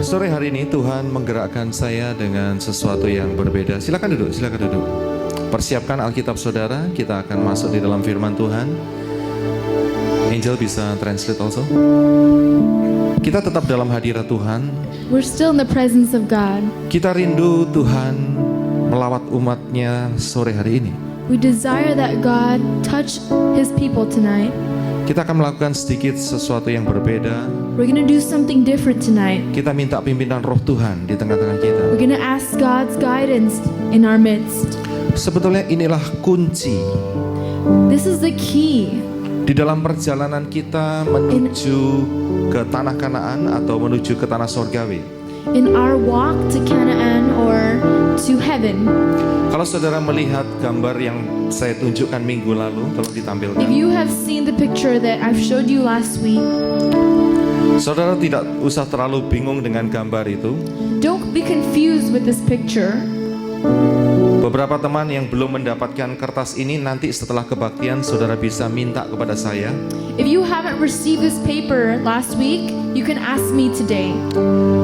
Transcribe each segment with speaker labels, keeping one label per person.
Speaker 1: Sore hari ini Tuhan menggerakkan saya dengan sesuatu yang berbeda. Silakan duduk, silakan duduk. Persiapkan Alkitab saudara, kita akan masuk di dalam firman Tuhan. Angel bisa translate also. Kita tetap dalam hadirat Tuhan.
Speaker 2: We're still in the presence of God.
Speaker 1: Kita rindu Tuhan melawat umatnya sore hari ini.
Speaker 2: We desire that God touch His people tonight.
Speaker 1: Kita akan melakukan sedikit sesuatu yang berbeda.
Speaker 2: We're going to do something different tonight.
Speaker 1: Kita minta pimpinan Roh Tuhan di tengah-tengah kita.
Speaker 2: We're going to ask God's guidance in our midst.
Speaker 1: Sebetulnya inilah kunci
Speaker 2: This is the key
Speaker 1: di dalam perjalanan kita menuju ke tanah Kanaan atau menuju ke tanah sorgawi.
Speaker 2: in our walk to Canaan or to heaven.
Speaker 1: Kalau saudara melihat gambar yang saya tunjukkan minggu lalu, tolong ditampilkan.
Speaker 2: If you have seen the picture that I've showed you last week,
Speaker 1: Saudara tidak usah terlalu bingung dengan gambar itu.
Speaker 2: don't be confused with this picture.
Speaker 1: Beberapa teman yang belum mendapatkan kertas ini, nanti setelah kebaktian saudara bisa minta kepada saya.
Speaker 2: If you haven't received this paper last week, you can ask me today.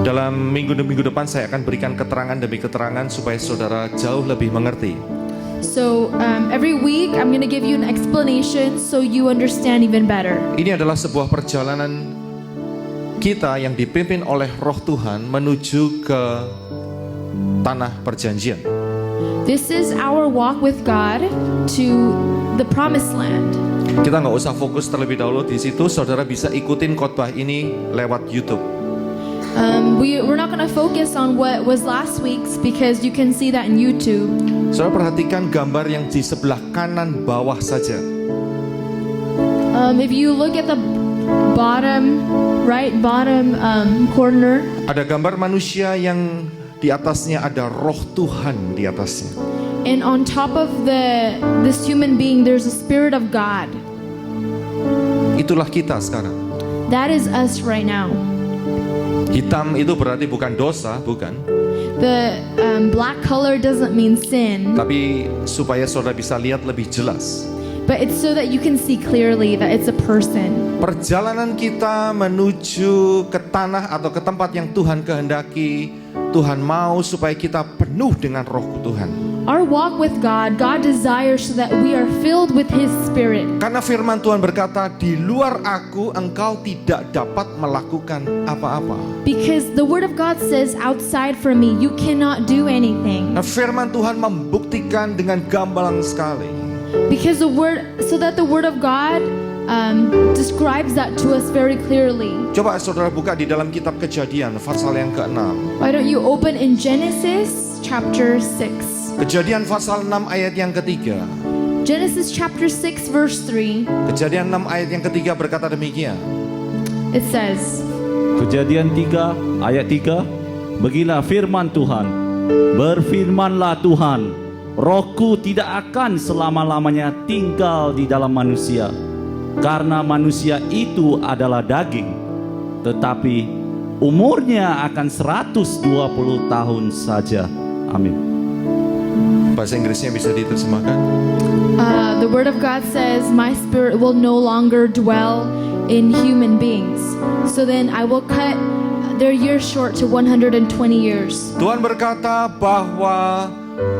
Speaker 1: Dalam minggu depan saya akan berikan keterangan demi keterangan supaya saudara jauh lebih mengerti.
Speaker 2: So every week I'm going to give you an explanation so you understand even better.
Speaker 1: Ini adalah sebuah perjalanan kita yang dipimpin oleh Roh Tuhan menuju ke tanah perjanjian.
Speaker 2: This is our walk with God to the promised land.
Speaker 1: Kita nggak usah fokus terlebih dahulu di situ. Saudara bisa ikutin khotbah ini lewat YouTube.
Speaker 2: We're not going to focus on what was last week's because you can see that in YouTube.
Speaker 1: Saudara perhatikan gambar yang di sebelah kanan bawah saja.
Speaker 2: If you look at the bottom corner,
Speaker 1: Ada gambar manusia yang di atasnya ada Roh Tuhan di atasnya.
Speaker 2: and on top of this human being, there's a Spirit of God.
Speaker 1: Itulah kita sekarang.
Speaker 2: That is us right now.
Speaker 1: Hitam itu berarti bukan dosa, bukan.
Speaker 2: The black color doesn't mean sin,
Speaker 1: Tapi supaya saudara bisa lihat lebih jelas.
Speaker 2: but it's so that you can see clearly that it's a person.
Speaker 1: Perjalanan kita menuju ke tanah atau ke tempat yang Tuhan kehendaki, Tuhan mau supaya kita penuh dengan Roh Tuhan.
Speaker 2: Our walk with God, God desires so that we are filled with His Spirit.
Speaker 1: Karena firman Tuhan berkata, di luar aku engkau tidak dapat melakukan apa-apa.
Speaker 2: Because the Word of God says, outside from me, you cannot do anything.
Speaker 1: Nah, firman Tuhan membuktikan dengan gamblang sekali.
Speaker 2: Because so that the Word of God describes that to us very clearly.
Speaker 1: Coba saudara buka di dalam kitab Kejadian, pasal yang ke-6.
Speaker 2: Why don't you open in Genesis chapter 6?
Speaker 1: Kejadian pasal 6 ayat yang ketiga.
Speaker 2: Genesis chapter 6 verse 3.
Speaker 1: Kejadian 6 ayat yang ketiga berkata demikian.
Speaker 2: It says,
Speaker 3: Kejadian 3 ayat 3. Beginilah firman Tuhan. Berfirmanlah Tuhan, Rohku tidak akan selama-lamanya tinggal di dalam manusia, karena manusia itu adalah daging, tetapi umurnya akan 120 tahun saja. Amin.
Speaker 1: Bahasa Inggrisnya bisa diterjemahkan.
Speaker 2: the Word of God says, my spirit will no longer dwell in human beings. So then I will cut their years short to 120 years.
Speaker 1: Tuhan berkata bahwa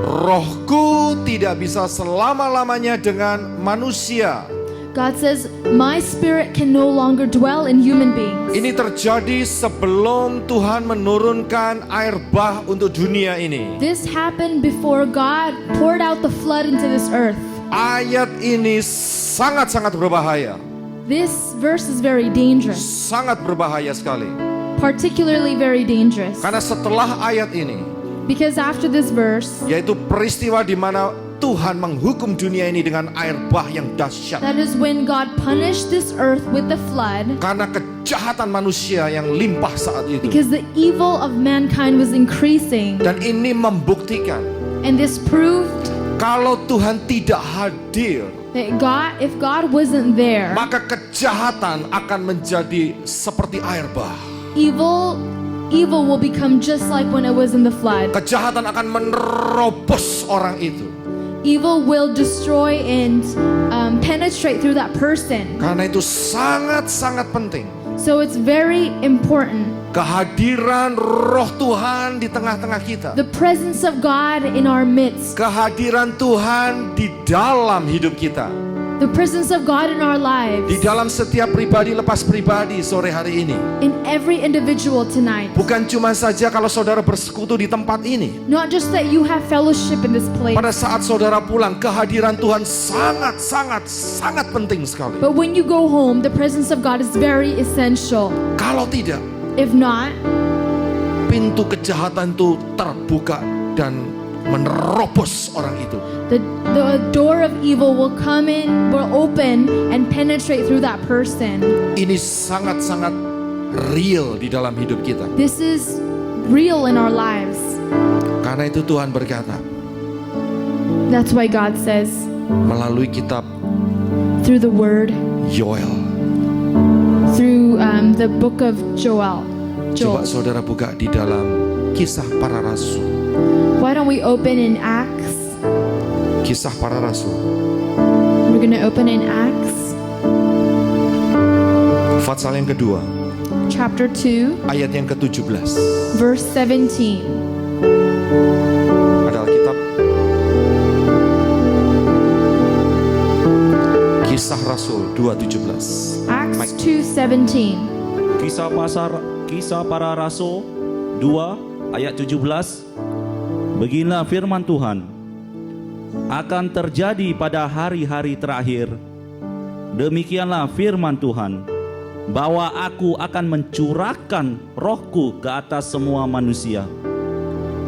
Speaker 1: rohku tidak bisa selama-lamanya dengan manusia.
Speaker 2: God says, my spirit can no longer dwell in human beings.
Speaker 1: Ini terjadi sebelum Tuhan menurunkan air bah untuk dunia ini.
Speaker 2: This happened before God poured out the flood into this earth.
Speaker 1: Ayat ini sangat-sangat berbahaya.
Speaker 2: This verse is very dangerous,
Speaker 1: Sangat berbahaya sekali.
Speaker 2: particularly very dangerous.
Speaker 1: Karena setelah ayat ini,
Speaker 2: Because after this verse,
Speaker 1: yaitu peristiwa di mana Tuhan menghukum dunia ini dengan air bah yang dahsyat.
Speaker 2: that is when God punished this earth with the flood.
Speaker 1: Karena kejahatan manusia yang limpah saat itu.
Speaker 2: Because the evil of mankind was increasing.
Speaker 1: Dan ini membuktikan
Speaker 2: And this proved
Speaker 1: kalau Tuhan tidak hadir,
Speaker 2: that if God wasn't there,
Speaker 1: maka kejahatan akan menjadi seperti air bah.
Speaker 2: evil will become just like when it was in the flood.
Speaker 1: Kejahatan akan menerobos orang itu.
Speaker 2: Evil will destroy and penetrate through that person.
Speaker 1: Karena itu sangat-sangat penting
Speaker 2: So it's very important.
Speaker 1: Kehadiran Roh Tuhan di tengah-tengah kita.
Speaker 2: The presence of God in our midst.
Speaker 1: Kehadiran Tuhan di dalam hidup kita.
Speaker 2: The presence of God in our lives.
Speaker 1: Di dalam setiap pribadi lepas pribadi sore hari ini.
Speaker 2: In every individual tonight.
Speaker 1: Bukan cuma saja kalau saudara bersekutu di tempat ini.
Speaker 2: Not just that you have fellowship in this place.
Speaker 1: Pada saat saudara pulang, kehadiran Tuhan sangat penting sekali.
Speaker 2: But when you go home, the presence of God is very essential.
Speaker 1: Kalau tidak,
Speaker 2: If not,
Speaker 1: pintu kejahatan itu terbuka dan menerobos orang itu.
Speaker 2: the door of evil will come in, will open and penetrate through that person.
Speaker 1: Ini sangat-sangat real di dalam hidup kita.
Speaker 2: This is real in our lives.
Speaker 1: Karena itu Tuhan berkata
Speaker 2: That's why God says
Speaker 1: melalui kitab
Speaker 2: through the word,
Speaker 1: Yoel.
Speaker 2: through the book of Joel.
Speaker 1: Coba saudara buka di dalam Kisah Para Rasul.
Speaker 2: Why don't we open in Acts?
Speaker 1: Kisah Para Rasul.
Speaker 2: We're going to open in Acts
Speaker 1: Pasal yang kedua,
Speaker 2: chapter 2,
Speaker 1: ayat yang ke-17.
Speaker 2: verse 17.
Speaker 1: Ada Alkitab. Kisah Rasul 2:17.
Speaker 2: Acts 2:17.
Speaker 3: Kisah Para Rasul 2 ayat 17. Beginilah firman Tuhan. Akan terjadi pada hari-hari terakhir. Demikianlah firman Tuhan, bahwa aku akan mencurahkan rohku ke atas semua manusia.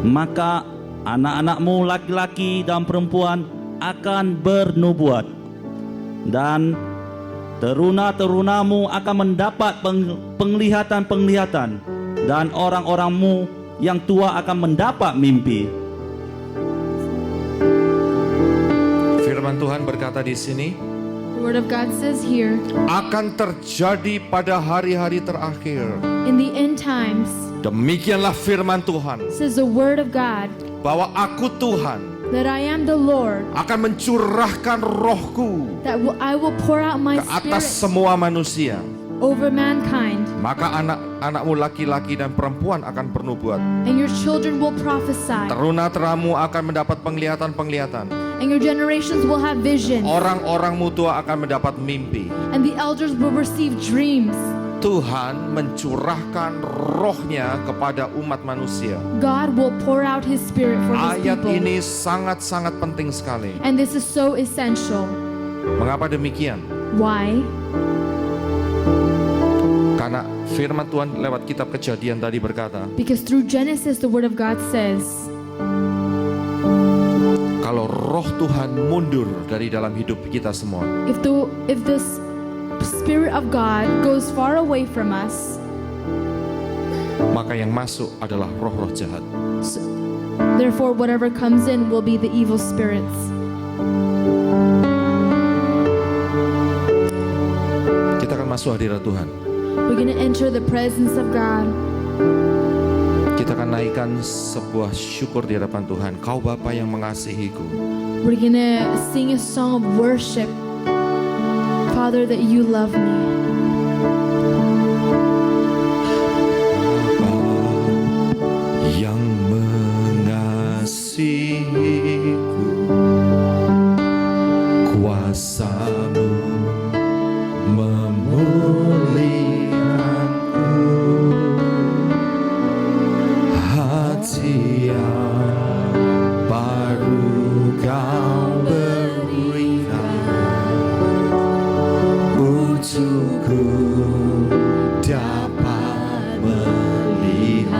Speaker 3: Maka anak-anakmu laki-laki dan perempuan akan bernubuat, dan teruna-terunamu akan mendapat penglihatan-penglihatan, dan orang-orangmu yang tua akan mendapat mimpi.
Speaker 1: Firman Tuhan berkata di sini,
Speaker 2: The word of God says here,
Speaker 1: akan terjadi pada hari-hari terakhir.
Speaker 2: in the end times,
Speaker 1: Demikianlah firman Tuhan,
Speaker 2: says the word of God,
Speaker 1: bahwa aku Tuhan
Speaker 2: that I am the Lord,
Speaker 1: akan mencurahkan rohku
Speaker 2: that I will pour out my
Speaker 1: ke atas
Speaker 2: spirit
Speaker 1: semua manusia.
Speaker 2: over mankind,
Speaker 1: Maka anak-anakmu laki-laki dan perempuan akan bernubuat.
Speaker 2: and your children will prophesy,
Speaker 1: Teruna-teramu akan mendapat penglihatan-penglihatan.
Speaker 2: and your generations will have visions,
Speaker 1: Orang-orangmu tua akan mendapat mimpi.
Speaker 2: and the elders will receive dreams.
Speaker 1: Tuhan mencurahkan rohnya kepada umat manusia.
Speaker 2: God will pour out his spirit for his
Speaker 1: Ayat
Speaker 2: people.
Speaker 1: ini sangat-sangat penting sekali.
Speaker 2: And this is so essential.
Speaker 1: Mengapa demikian?
Speaker 2: Why?
Speaker 1: Karena firman Tuhan lewat kitab Kejadian tadi berkata,
Speaker 2: Because through Genesis, the word of God says,
Speaker 1: kalau roh Tuhan mundur dari dalam hidup kita semua,
Speaker 2: if the spirit of God goes far away from us,
Speaker 1: maka yang masuk adalah roh-roh jahat.
Speaker 2: therefore whatever comes in will be the evil spirits.
Speaker 1: Kita akan masuk hadirat Tuhan.
Speaker 2: We're going to enter the presence of God.
Speaker 1: Kita akan naikkan sebuah syukur di hadapan Tuhan. Kau Bapa yang mengasihiku.
Speaker 2: We're going to sing a song of worship. Father, that you love me.
Speaker 1: Bapa yang mengasihiku, kuasa-Mu memulihkanku, hati yang baru Kau berikan untukku dapat melihat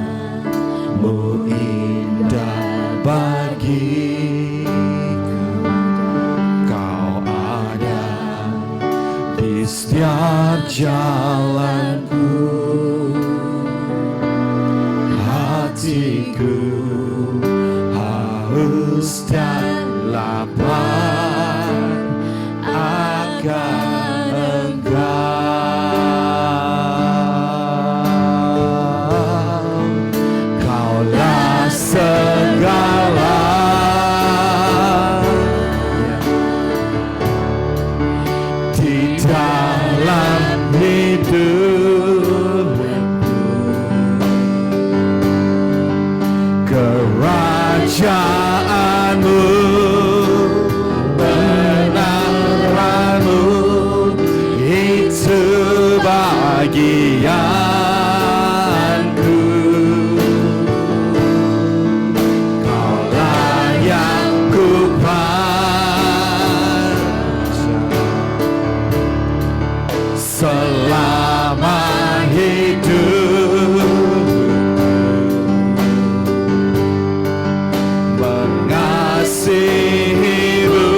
Speaker 1: rencana-Mu indah bagiku. Kau ada di setiap jalanku, hatiku haus dan lapar akan Engkau. Kaulah segala kerajaanmu, kebenaranmu, itu bagianku. Kaulah yang ku puja selama hidup, mengasihimu,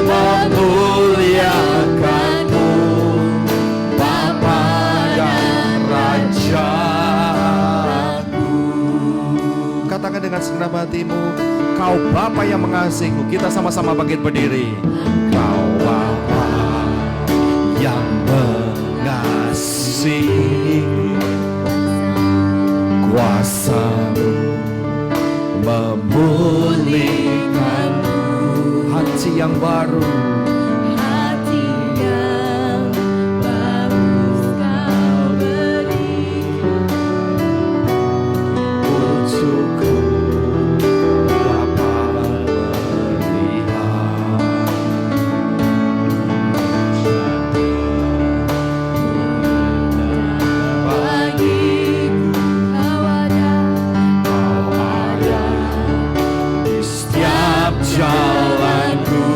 Speaker 1: memuliakanmu, Bapa dan Rajaku. Katakan dengan segenap hatimu, Kau Bapa yang mengasihiku. Kita sama-sama bangkit berdiri. Kau Bapa yang mengasihi, kuasa-Mu memulihkanmu, hati yang baru,
Speaker 2: Hati yang baru Kau berikan
Speaker 1: untukku, Bapa melihat.
Speaker 2: bagiku. Kau ada
Speaker 1: Kau ada di setiap jalanku.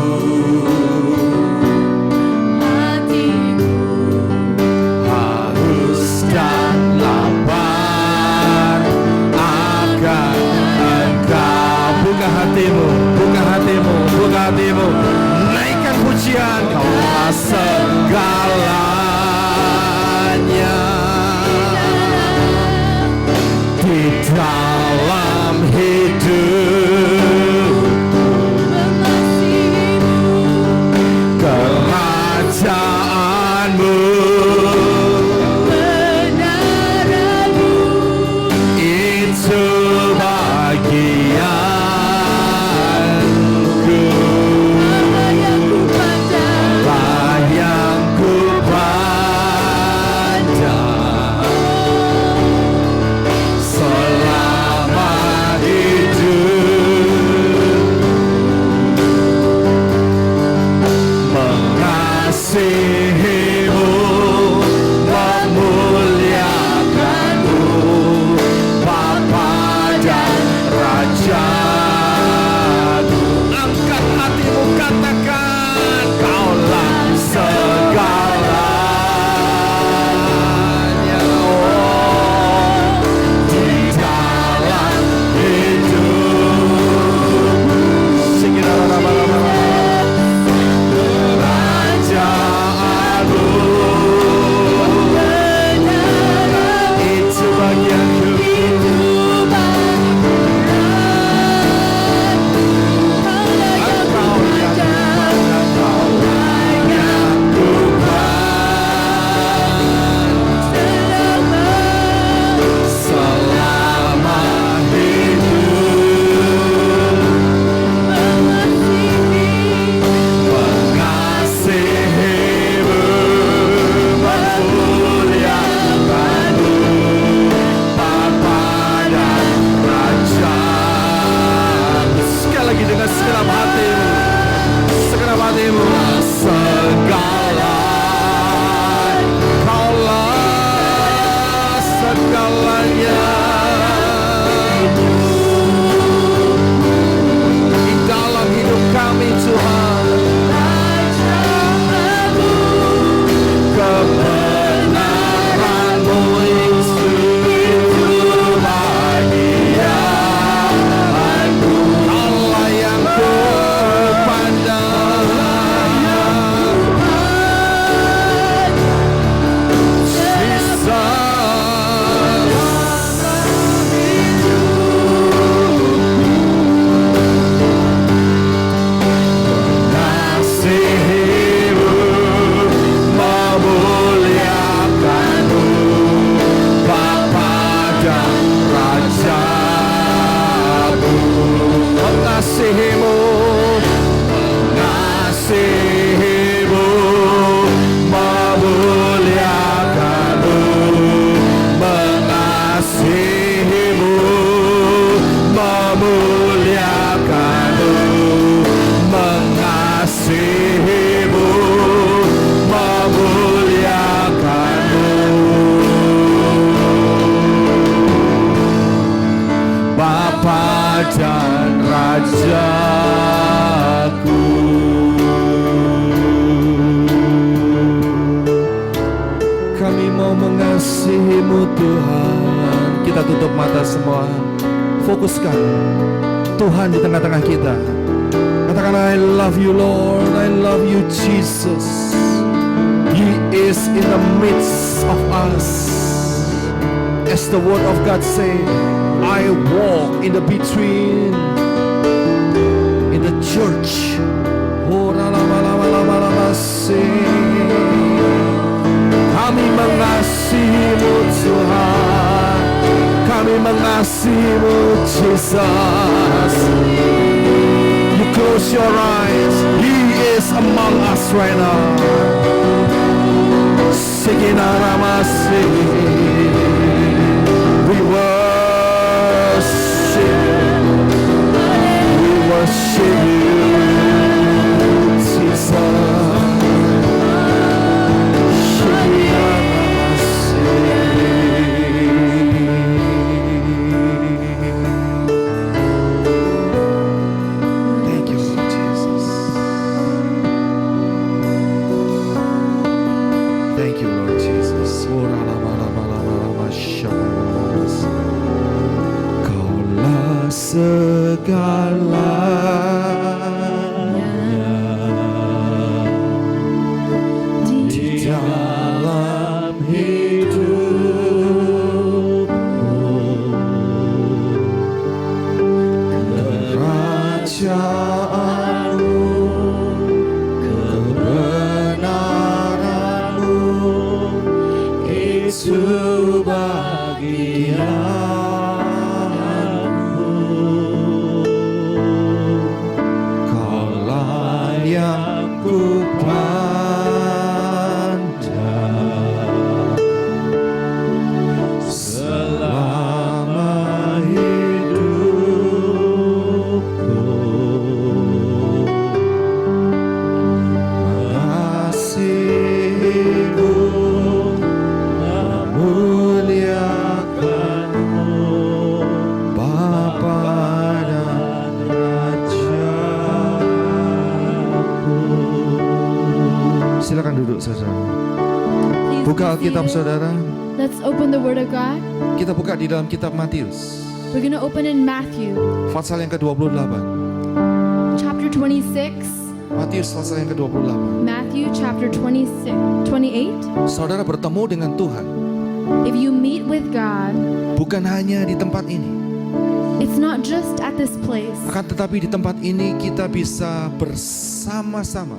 Speaker 1: tutup mata semua. Fokuskan Tuhan di tengah-tengah kita. Katakan, I love you Lord, I love you Jesus. He is in the midst of us. As the word of God say, I walk in the between, in the church. Kami mengasihimu Tuhan, kami mengasihimu Jesus. You close your eyes, He is among us right now. Siginaramashi, we worship you, Jesus. Segalanya di dalam hidupku, kerajaanmu, kebenaranmu, itu bagian. Silakan duduk saudara. Buka Alkitab saudara.
Speaker 2: Let's open the Word of God.
Speaker 1: Kita buka di dalam kitab Matius.
Speaker 2: We're going to open in Matthew,
Speaker 1: Pasal yang ke-28.
Speaker 2: chapter 26.
Speaker 1: Matius pasal yang ke-28.
Speaker 2: Matthew chapter 26, 28.
Speaker 1: Saudara bertemu dengan Tuhan
Speaker 2: If you meet with God,
Speaker 1: bukan hanya di tempat ini,
Speaker 2: it's not just at this place,
Speaker 1: akan tetapi di tempat ini kita bisa bersama-sama.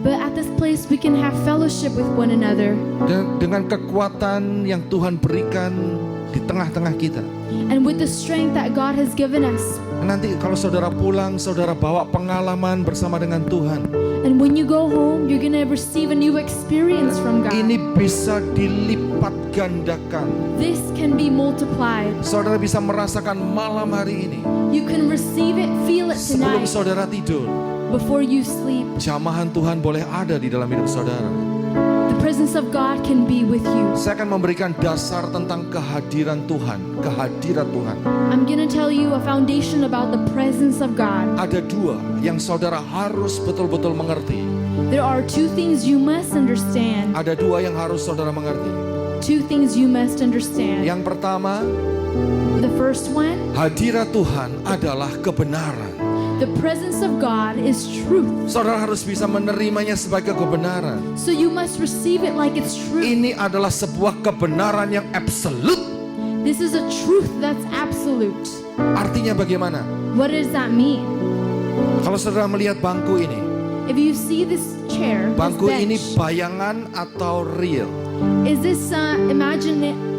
Speaker 2: but at this place we can have fellowship with one another.
Speaker 1: Dan dengan kekuatan yang Tuhan berikan di tengah-tengah kita.
Speaker 2: And with the strength that God has given us.
Speaker 1: Nanti kalau saudara pulang, saudara bawa pengalaman bersama dengan Tuhan.
Speaker 2: And when you go home, you're going to receive a new experience from God.
Speaker 1: Ini bisa dilipat gandakan.
Speaker 2: This can be multiplied.
Speaker 1: Saudara bisa merasakan malam hari ini.
Speaker 2: You can receive it, feel it
Speaker 1: Sebelum
Speaker 2: tonight
Speaker 1: saudara tidur,
Speaker 2: before you sleep.
Speaker 1: jamahan Tuhan boleh ada di dalam hidup saudara.
Speaker 2: The presence of God can be with you.
Speaker 1: Saya akan memberikan dasar tentang kehadiran Tuhan, kehadiran Tuhan.
Speaker 2: I'm going to tell you a foundation about the presence of God.
Speaker 1: Ada dua yang saudara harus betul-betul mengerti.
Speaker 2: There are two things you must understand.
Speaker 1: Ada dua yang harus saudara mengerti.
Speaker 2: Two things you must understand.
Speaker 1: Yang pertama,
Speaker 2: The first one,
Speaker 1: hadirat Tuhan adalah kebenaran.
Speaker 2: the presence of God is truth.
Speaker 1: Saudara harus bisa menerimanya sebagai kebenaran.
Speaker 2: So you must receive it like it's true.
Speaker 1: Ini adalah sebuah kebenaran yang absolut.
Speaker 2: This is a truth that's absolute.
Speaker 1: Artinya bagaimana?
Speaker 2: What does that mean?
Speaker 1: Kalau saudara melihat bangku ini,
Speaker 2: If you see this chair, this
Speaker 1: bangku ini
Speaker 2: bench,
Speaker 1: bayangan atau real?
Speaker 2: is this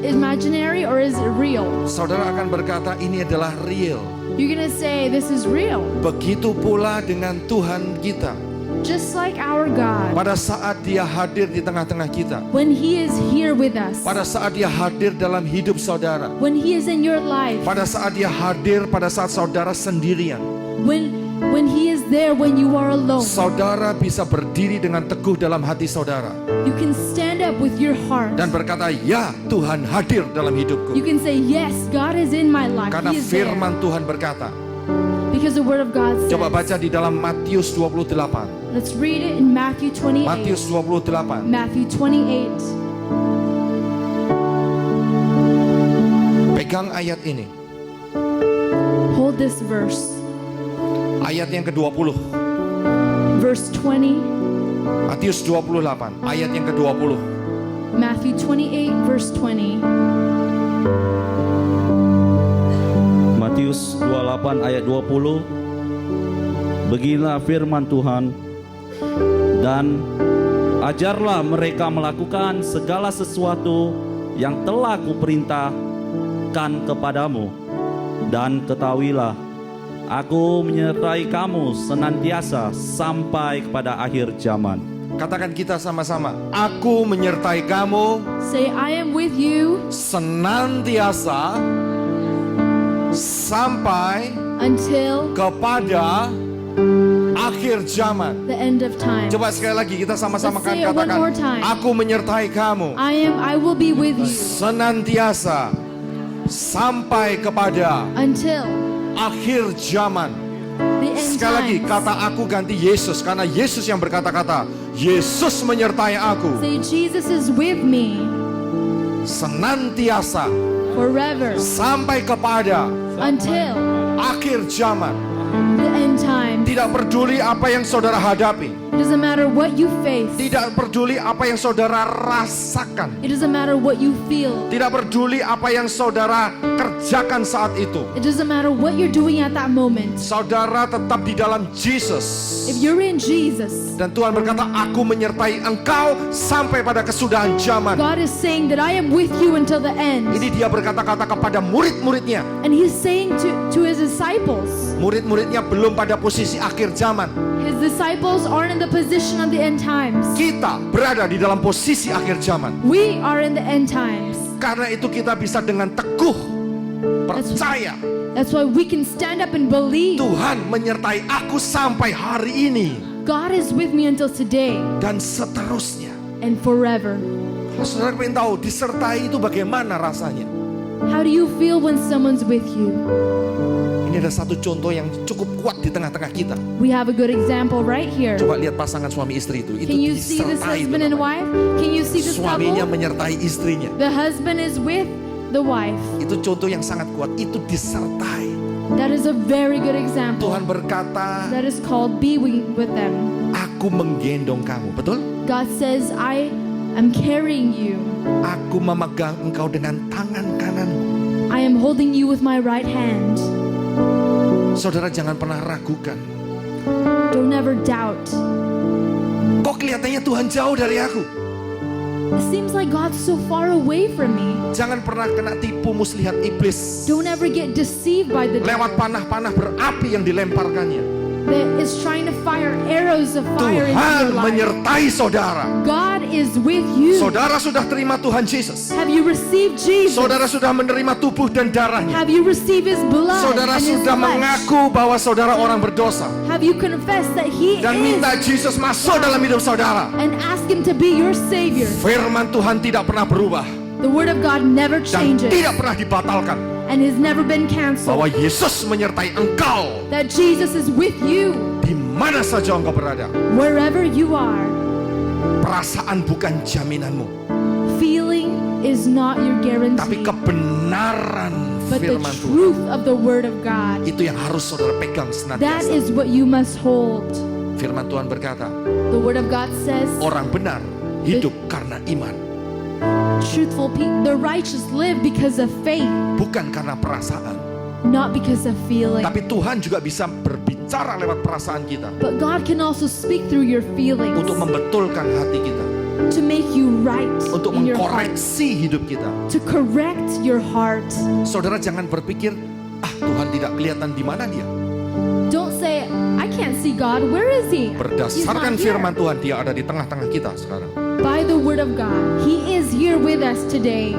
Speaker 2: imaginary or is it real?
Speaker 1: Saudara akan berkata ini adalah real.
Speaker 2: You're going to say this is real.
Speaker 1: Begitu pula dengan Tuhan kita.
Speaker 2: Just like our God,
Speaker 1: Pada saat Dia hadir di tengah-tengah kita,
Speaker 2: when He is here with us,
Speaker 1: pada saat Dia hadir dalam hidup saudara,
Speaker 2: when He is in your life,
Speaker 1: pada saat Dia hadir pada saat saudara sendirian,
Speaker 2: when He is there when you are alone,
Speaker 1: saudara bisa berdiri dengan teguh dalam hati saudara
Speaker 2: you can stand up with your heart.
Speaker 1: dan berkata, ya Tuhan hadir dalam
Speaker 2: You
Speaker 1: hidupku.
Speaker 2: can say, yes, God is in my life.
Speaker 1: Karena
Speaker 2: He is there.
Speaker 1: firman Tuhan berkata.
Speaker 2: Because the word of God says.
Speaker 1: Coba baca di dalam Matius 28.
Speaker 2: Let's read it in Matthew 28.
Speaker 1: Matius 28.
Speaker 2: Matthew 28.
Speaker 1: Pegang ayat ini.
Speaker 2: Hold this verse.
Speaker 1: Ayat yang ke-20.
Speaker 2: Verse 20,
Speaker 1: Matius 28, ayat yang ke-20.
Speaker 2: Matthew 28, verse 20.
Speaker 3: Matius 28 ayat 20. Beginilah firman Tuhan, dan ajarlah mereka melakukan segala sesuatu yang telah kuperintahkan kepadamu, dan ketahuilah, aku menyertai kamu senantiasa sampai kepada akhir zaman.
Speaker 1: Katakan kita sama-sama, aku menyertai kamu
Speaker 2: Say, I am with you
Speaker 1: senantiasa sampai
Speaker 2: until
Speaker 1: kepada akhir zaman.
Speaker 2: the end of time.
Speaker 1: Coba sekali lagi kita sama-sama
Speaker 2: Let's say it one
Speaker 1: katakan,
Speaker 2: more time.
Speaker 1: aku menyertai kamu
Speaker 2: I will be with you
Speaker 1: senantiasa sampai kepada
Speaker 2: until
Speaker 1: akhir zaman.
Speaker 2: the end
Speaker 1: Sekali lagi
Speaker 2: time.
Speaker 1: kata aku ganti Yesus, karena Yesus yang berkata-kata, Yesus menyertai aku
Speaker 2: Say, Jesus is with me
Speaker 1: senantiasa
Speaker 2: forever
Speaker 1: sampai kepada
Speaker 2: until
Speaker 1: akhir zaman.
Speaker 2: the end time.
Speaker 1: Tidak peduli apa yang saudara hadapi,
Speaker 2: It doesn't matter what you face.
Speaker 1: tidak peduli apa yang saudara rasakan,
Speaker 2: It doesn't matter what you feel.
Speaker 1: tidak peduli apa yang saudara kerjakan saat itu.
Speaker 2: It doesn't matter what you're doing at that moment.
Speaker 1: Saudara tetap di dalam Jesus.
Speaker 2: If you're in Jesus,
Speaker 1: Dan Tuhan berkata, aku menyertai engkau sampai pada kesudahan zaman.
Speaker 2: God is saying that I am with you until the end.
Speaker 1: Ini dia berkata-kata kepada murid-muridnya.
Speaker 2: And He's saying to His disciples,
Speaker 1: Murid-muridnya belum pada posisi akhir zaman.
Speaker 2: His disciples aren't in the position of the end times.
Speaker 1: Kita berada di dalam posisi akhir zaman.
Speaker 2: We are in the end times.
Speaker 1: Karena itu kita bisa dengan teguh percaya
Speaker 2: That's why we can stand up and believe
Speaker 1: Tuhan menyertai aku sampai hari ini
Speaker 2: God is with me until today
Speaker 1: dan seterusnya.
Speaker 2: and forever.
Speaker 1: Kalau saudara pengen tahu disertai itu bagaimana rasanya,
Speaker 2: How do you feel when someone's with you?
Speaker 1: ini ada satu contoh yang cukup kuat di tengah-tengah kita.
Speaker 2: We have a good example right here.
Speaker 1: Coba lihat pasangan suami istri itu
Speaker 2: Can you see this
Speaker 1: disertai itu
Speaker 2: husband and
Speaker 1: namanya.
Speaker 2: wife? Can you see this
Speaker 1: Suaminya
Speaker 2: couple?
Speaker 1: menyertai istrinya.
Speaker 2: The husband is with the wife.
Speaker 1: Itu contoh yang sangat kuat. Itu disertai.
Speaker 2: That is a very good example.
Speaker 1: Tuhan berkata,
Speaker 2: That is called be with them.
Speaker 1: aku menggendong kamu. Betul?
Speaker 2: God says, I am carrying you.
Speaker 1: Aku memegang engkau dengan tangan kanan.
Speaker 2: I am holding you with my right hand.
Speaker 1: Saudara jangan pernah ragukan.
Speaker 2: Don't ever doubt.
Speaker 1: Kok kelihatannya Tuhan jauh dari aku?
Speaker 2: It seems like God's so far away from me.
Speaker 1: Jangan pernah kena tipu muslihat iblis.
Speaker 2: Don't ever get deceived by the
Speaker 1: Lewat
Speaker 2: devil
Speaker 1: panah-panah berapi yang dilemparkannya.
Speaker 2: that is trying to fire arrows of fire into
Speaker 1: Tuhan
Speaker 2: your life.
Speaker 1: menyertai saudara.
Speaker 2: God is with you.
Speaker 1: Saudara sudah terima Tuhan Yesus.
Speaker 2: Have you received Jesus?
Speaker 1: Saudara sudah menerima tubuh dan darahnya.
Speaker 2: Have you received His blood
Speaker 1: Saudara
Speaker 2: and His
Speaker 1: sudah
Speaker 2: flesh?
Speaker 1: mengaku bahwa saudara orang berdosa.
Speaker 2: Have you confessed that He
Speaker 1: Dan
Speaker 2: is
Speaker 1: minta Yesus masuk dalam hidup saudara.
Speaker 2: and ask Him to be your Savior?
Speaker 1: Firman Tuhan tidak pernah berubah.
Speaker 2: The Word of God never
Speaker 1: Dan
Speaker 2: changes
Speaker 1: tidak pernah dibatalkan.
Speaker 2: and has never been canceled.
Speaker 1: Bahwa Yesus menyertai engkau.
Speaker 2: That Jesus is with you
Speaker 1: Di mana saja engkau berada.
Speaker 2: wherever you are.
Speaker 1: Perasaan bukan jaminanmu.
Speaker 2: Feeling is not your
Speaker 1: Tapi
Speaker 2: guarantee,
Speaker 1: kebenaran
Speaker 2: but the
Speaker 1: firman Tuhan.
Speaker 2: truth of the Word of God.
Speaker 1: Itu yang harus saudara pegang
Speaker 2: That
Speaker 1: senantiasa.
Speaker 2: is what you must hold.
Speaker 1: Firman Tuhan berkata,
Speaker 2: The Word of God says,
Speaker 1: orang benar hidup karena iman.
Speaker 2: truthful people, the righteous live because of faith,
Speaker 1: Bukan karena perasaan.
Speaker 2: not because of feeling.
Speaker 1: Tapi Tuhan juga bisa berbicara lewat perasaan kita.
Speaker 2: But God can also speak through your feelings
Speaker 1: Untuk membetulkan hati kita.
Speaker 2: to make you right
Speaker 1: Untuk
Speaker 2: in your heart,
Speaker 1: mengkoreksi hidup kita.
Speaker 2: to correct your heart.
Speaker 1: Saudara jangan berpikir, Tuhan tidak kelihatan di mana dia.
Speaker 2: Don't say, I can't see God. Where is He? He's
Speaker 1: Berdasarkan
Speaker 2: not here.
Speaker 1: firman Tuhan, dia ada di tengah-tengah kita sekarang.
Speaker 2: By the Word of God, He is here with us today.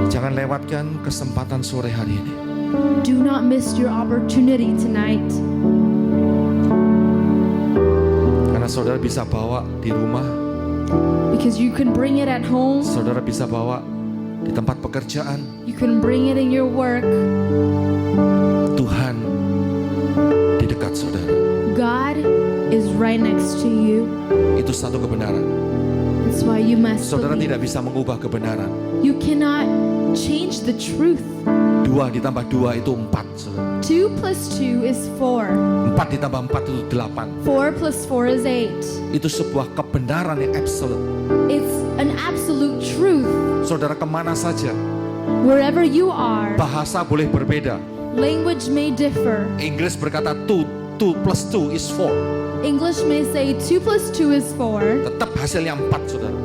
Speaker 1: Jangan lewatkan kesempatan sore hari ini.
Speaker 2: Do not miss your opportunity tonight,
Speaker 1: Karena saudara bisa bawa di rumah,
Speaker 2: because you can bring it at home,
Speaker 1: saudara bisa bawa di tempat pekerjaan.
Speaker 2: you can bring it in your work.
Speaker 1: Tuhan di dekat saudara.
Speaker 2: God is right next to you.
Speaker 1: Itu satu kebenaran.
Speaker 2: That's why you must
Speaker 1: Saudara
Speaker 2: believe.
Speaker 1: tidak bisa mengubah kebenaran.
Speaker 2: You cannot change the truth.
Speaker 1: 2 ditambah 2 itu 4, saudara.
Speaker 2: 2 plus 2 is 4.
Speaker 1: 4 ditambah 4 itu 8.
Speaker 2: 4 plus 4 is 8.
Speaker 1: Itu sebuah kebenaran yang absolut.
Speaker 2: It's an absolute truth.
Speaker 1: Saudara kemana saja,
Speaker 2: Wherever you are,
Speaker 1: bahasa boleh berbeda.
Speaker 2: language may differ.
Speaker 1: Inggris berkata 2 plus 2 is 4.
Speaker 2: English may say 2 plus 2 is 4,
Speaker 1: Tetap hasilnya 4, saudara.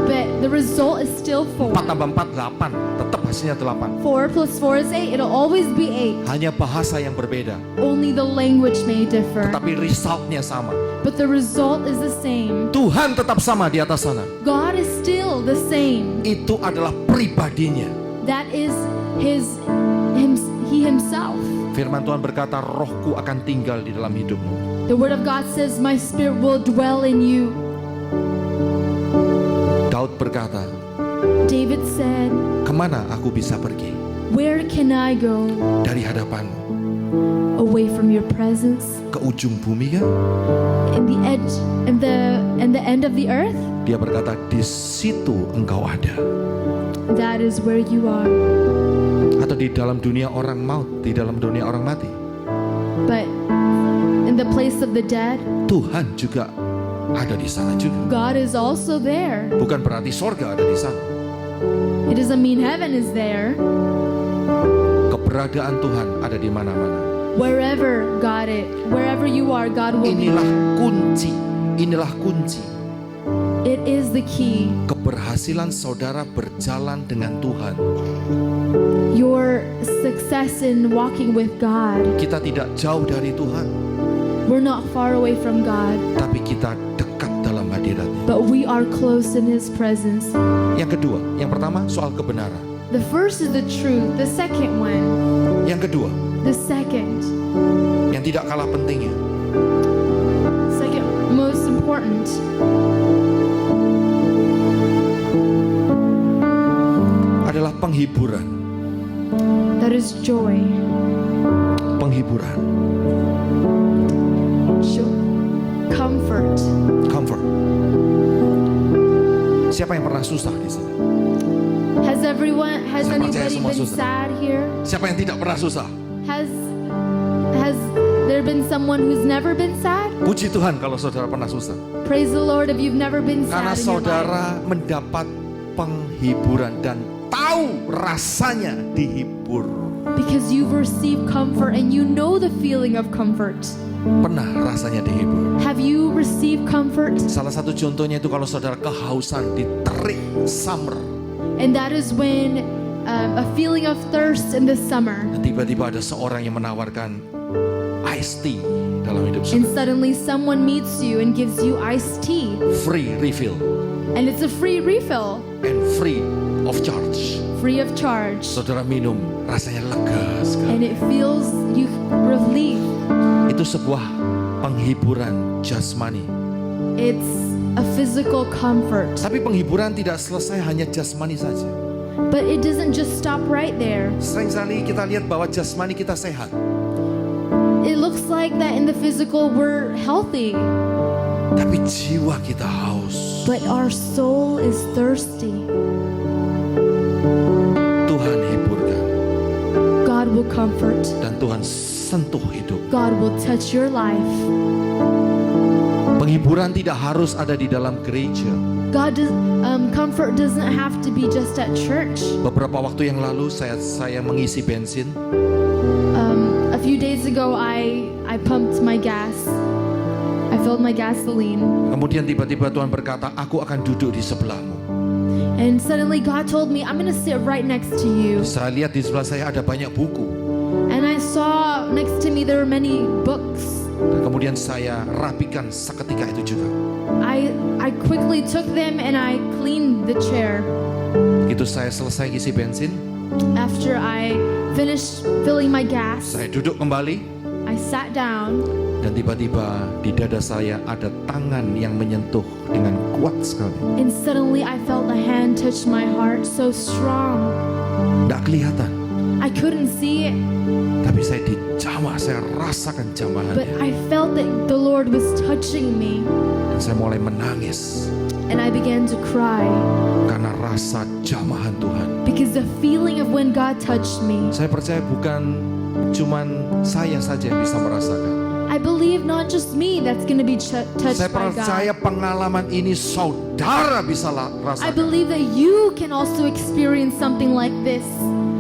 Speaker 2: but the result is still 4.
Speaker 1: 4 tambah 4, 8. Tetap hasilnya 8.
Speaker 2: 4 plus 4 is 8. It'll always be 8.
Speaker 1: Hanya bahasa yang berbeda.
Speaker 2: Only the language may differ,
Speaker 1: Tetapi resultnya sama.
Speaker 2: but the result is the same.
Speaker 1: Tuhan tetap sama di atas sana.
Speaker 2: God is still the same.
Speaker 1: Itu adalah pribadinya.
Speaker 2: That is He Himself.
Speaker 1: Firman Tuhan berkata, rohku akan tinggal di dalam hidupmu.
Speaker 2: The Word of God says, my spirit will dwell in you.
Speaker 1: Daud berkata,
Speaker 2: David said,
Speaker 1: kemana aku bisa pergi
Speaker 2: where can I go
Speaker 1: dari hadapanmu?
Speaker 2: away from your presence?
Speaker 1: Ke ujung bumi kan?
Speaker 2: In the edge and the end of the earth?
Speaker 1: Dia berkata, di situ engkau ada.
Speaker 2: That is where you are.
Speaker 1: Atau di dalam dunia orang maut, di dalam dunia orang mati.
Speaker 2: But in the place of the dead,
Speaker 1: Tuhan juga ada di sana juga.
Speaker 2: God is also there.
Speaker 1: Bukan berarti sorga ada di sana.
Speaker 2: It doesn't mean heaven is there.
Speaker 1: Keberadaan Tuhan ada di mana-mana.
Speaker 2: Wherever you are, God will be.
Speaker 1: Inilah kunci. Inilah kunci.
Speaker 2: It is the key.
Speaker 1: Keberhasilan saudara berjalan dengan Tuhan.
Speaker 2: Your success in walking with God.
Speaker 1: Kita tidak jauh dari Tuhan,
Speaker 2: We're not far away from God,
Speaker 1: tapi kita dekat dalam hadiratnya.
Speaker 2: but we are close in His presence.
Speaker 1: Yang kedua, yang pertama soal kebenaran.
Speaker 2: The first is the truth. The second one,
Speaker 1: Yang kedua,
Speaker 2: the second
Speaker 1: yang tidak kalah pentingnya,
Speaker 2: most important,
Speaker 1: adalah penghiburan.
Speaker 2: that is joy.
Speaker 1: Penghiburan,
Speaker 2: Comfort.
Speaker 1: comfort. Siapa yang pernah susah di sini?
Speaker 2: Has
Speaker 1: Saya percaya
Speaker 2: anybody
Speaker 1: semua
Speaker 2: been
Speaker 1: susah.
Speaker 2: sad here?
Speaker 1: Siapa yang tidak pernah susah?
Speaker 2: Has there been someone who's never been sad?
Speaker 1: Puji Tuhan kalau saudara pernah susah.
Speaker 2: Praise the Lord if you've never been
Speaker 1: Karena
Speaker 2: sad in your life.
Speaker 1: saudara mendapat penghiburan dan tahu rasanya dihibur.
Speaker 2: Because you've received comfort and you know the feeling of comfort.
Speaker 1: Pernah rasanya dihibur.
Speaker 2: Have you received comfort?
Speaker 1: Salah satu contohnya itu kalau saudara kehausan di terik summer.
Speaker 2: And that is when a feeling of thirst in the summer.
Speaker 1: Dan tiba-tiba ada seorang yang menawarkan iced tea dalam hidup
Speaker 2: And
Speaker 1: saudara.
Speaker 2: suddenly someone meets you and gives you iced tea.
Speaker 1: Free refill
Speaker 2: And it's a free refill,
Speaker 1: and free of charge.
Speaker 2: free of charge.
Speaker 1: Saudara minum, rasanya lega sekali.
Speaker 2: And it feels you relief.
Speaker 1: Itu sebuah penghiburan jasmani.
Speaker 2: It's a physical comfort.
Speaker 1: Tapi penghiburan tidak selesai hanya jasmani saja.
Speaker 2: But it doesn't just stop right there.
Speaker 1: Seringkali kita lihat bahwa jasmani kita sehat,
Speaker 2: It looks like that in the physical we're healthy,
Speaker 1: tapi jiwa kita haus.
Speaker 2: but our soul is thirsty.
Speaker 1: Tuhan hiburkan
Speaker 2: God will comfort.
Speaker 1: dan Tuhan sentuh hidup.
Speaker 2: God will touch your life.
Speaker 1: Penghiburan tidak harus ada di dalam gereja.
Speaker 2: Comfort doesn't have to be just at church.
Speaker 1: Beberapa waktu yang lalu saya mengisi bensin.
Speaker 2: A few days ago, I pumped my gas. I filled my gasoline.
Speaker 1: Kemudian tiba-tiba Tuhan berkata, aku akan duduk di sebelahmu.
Speaker 2: And suddenly God told me, I'm going to sit right next to you.
Speaker 1: Saya lihat di sebelah saya ada banyak buku.
Speaker 2: And I saw next to me there were many books.
Speaker 1: Dan kemudian saya rapikan seketika itu juga.
Speaker 2: I quickly took them and I cleaned the chair.
Speaker 1: Begitu saya selesai isi bensin,
Speaker 2: After I finished filling my gas,
Speaker 1: saya duduk kembali.
Speaker 2: I sat down.
Speaker 1: Dan tiba-tiba di dada saya ada tangan yang menyentuh dengan kuat sekali.
Speaker 2: And suddenly I felt a hand touch my heart so strong.
Speaker 1: Tidak kelihatan.
Speaker 2: I I couldn't see it,
Speaker 1: Tapi saya dijamah, saya rasakan
Speaker 2: but
Speaker 1: jamahannya.
Speaker 2: I felt that the Lord was touching me,
Speaker 1: Dan saya mulai menangis
Speaker 2: and I began to cry
Speaker 1: karena rasa jamahan Tuhan.
Speaker 2: because the feeling of when God touched me.
Speaker 1: Saya percaya bukan cuman saya saja yang bisa merasakan.
Speaker 2: I believe not just me that's going to be touched
Speaker 1: Saya
Speaker 2: by
Speaker 1: percaya
Speaker 2: God.
Speaker 1: pengalaman ini saudara bisa
Speaker 2: I
Speaker 1: rasakan.
Speaker 2: believe that you can also experience something like this.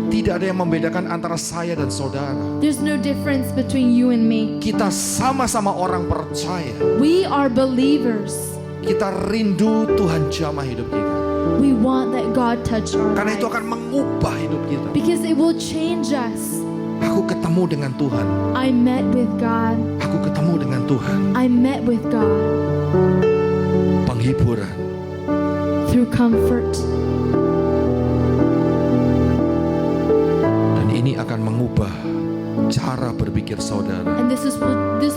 Speaker 1: Tidak ada yang membedakan antara saya dan saudara.
Speaker 2: There's no difference between you and me.
Speaker 1: Kita sama-sama orang percaya.
Speaker 2: We are believers.
Speaker 1: Kita rindu Tuhan jamah hidup kita.
Speaker 2: We want that God touch our
Speaker 1: Karena itu
Speaker 2: lives
Speaker 1: akan mengubah hidup kita.
Speaker 2: because it will change us.
Speaker 1: Aku ketemu dengan Tuhan.
Speaker 2: I met with God.
Speaker 1: Aku ketemu dengan Tuhan.
Speaker 2: I met with God
Speaker 1: Penghiburan.
Speaker 2: through comfort.
Speaker 1: Dan ini akan mengubah cara berpikir saudara.
Speaker 2: And this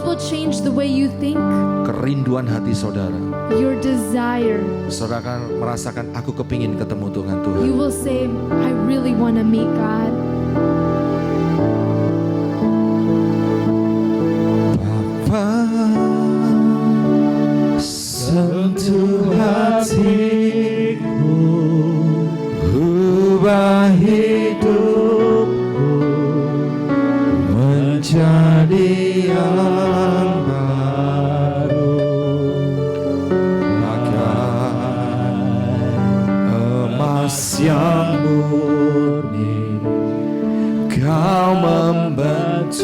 Speaker 2: will change the way you think,
Speaker 1: Kerinduan hati saudara.
Speaker 2: your desire.
Speaker 1: Saudara akan merasakan aku kepingin ketemu dengan Tuhan.
Speaker 2: You will say, I really want to meet God.
Speaker 1: Bapa, sentuh hatiku, ubah hidupku menjadi yang baru, bagai emas yang murni. Kau membentuk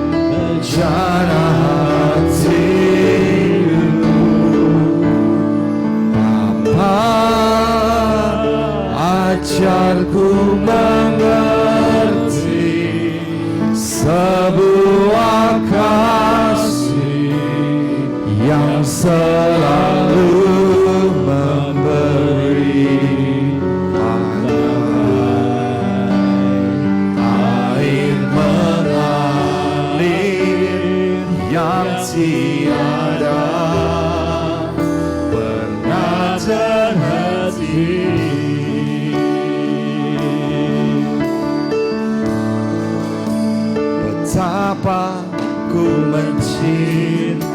Speaker 1: rencana hatiku. Bapa, ajarku mengerti sebuah kasih yang selalu memberi. Air mengalir yang tiada pernah terhenti. Betapa ku mencintai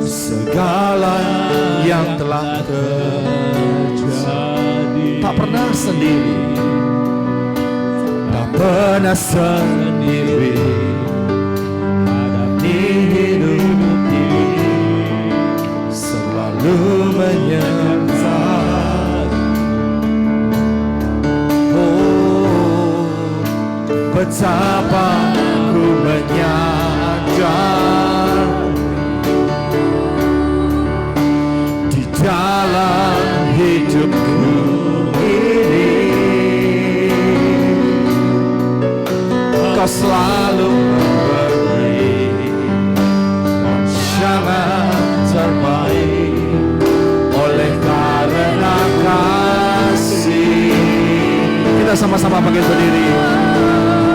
Speaker 1: segala yang telah terjadi. Tak pernah sendiri, tak pernah sendiri. Hadapi hidup ini selalu menyertai. Oh, betapa ku menyadari di dalam hidupku ini Kau selalu memberi rancangan terbaik oleh karena kasih. Kita sama-sama bangkit berdiri,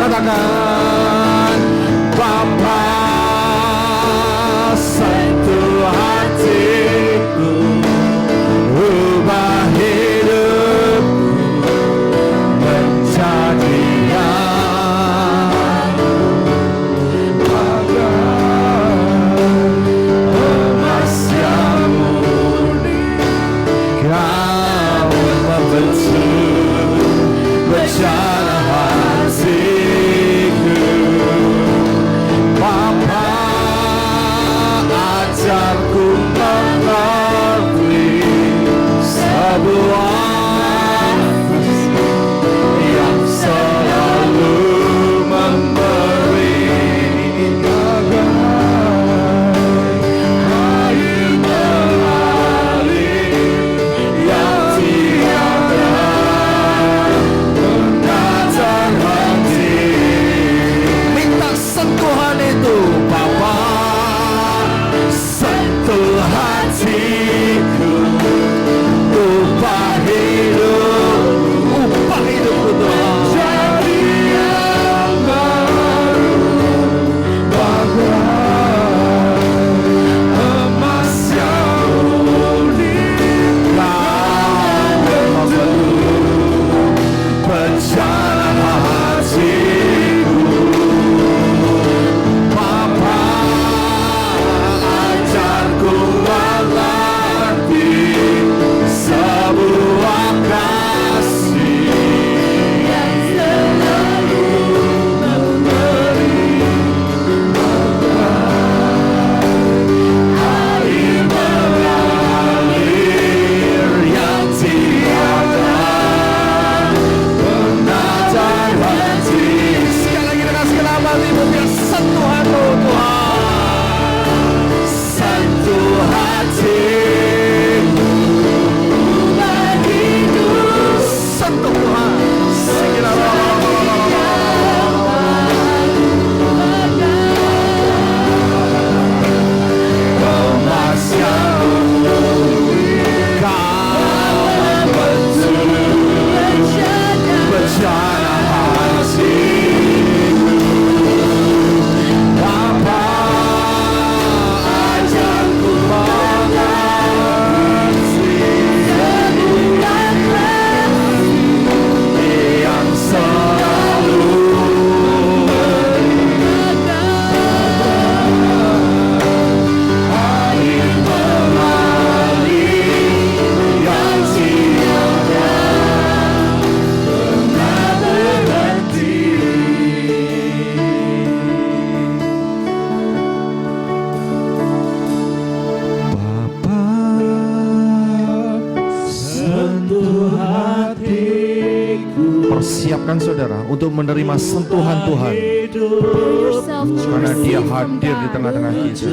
Speaker 1: katakan, Bapa, sentuh hatiku, ubah hidupku menjadi yang bagai emas yang murni. Kau membentuk rencana hatiku. Persiapkan saudara untuk menerima sentuhan Tuhan,
Speaker 2: Prepare yourself to
Speaker 1: karena Dia
Speaker 2: receive from
Speaker 1: hadir di
Speaker 2: God.
Speaker 1: tengah-tengah kita.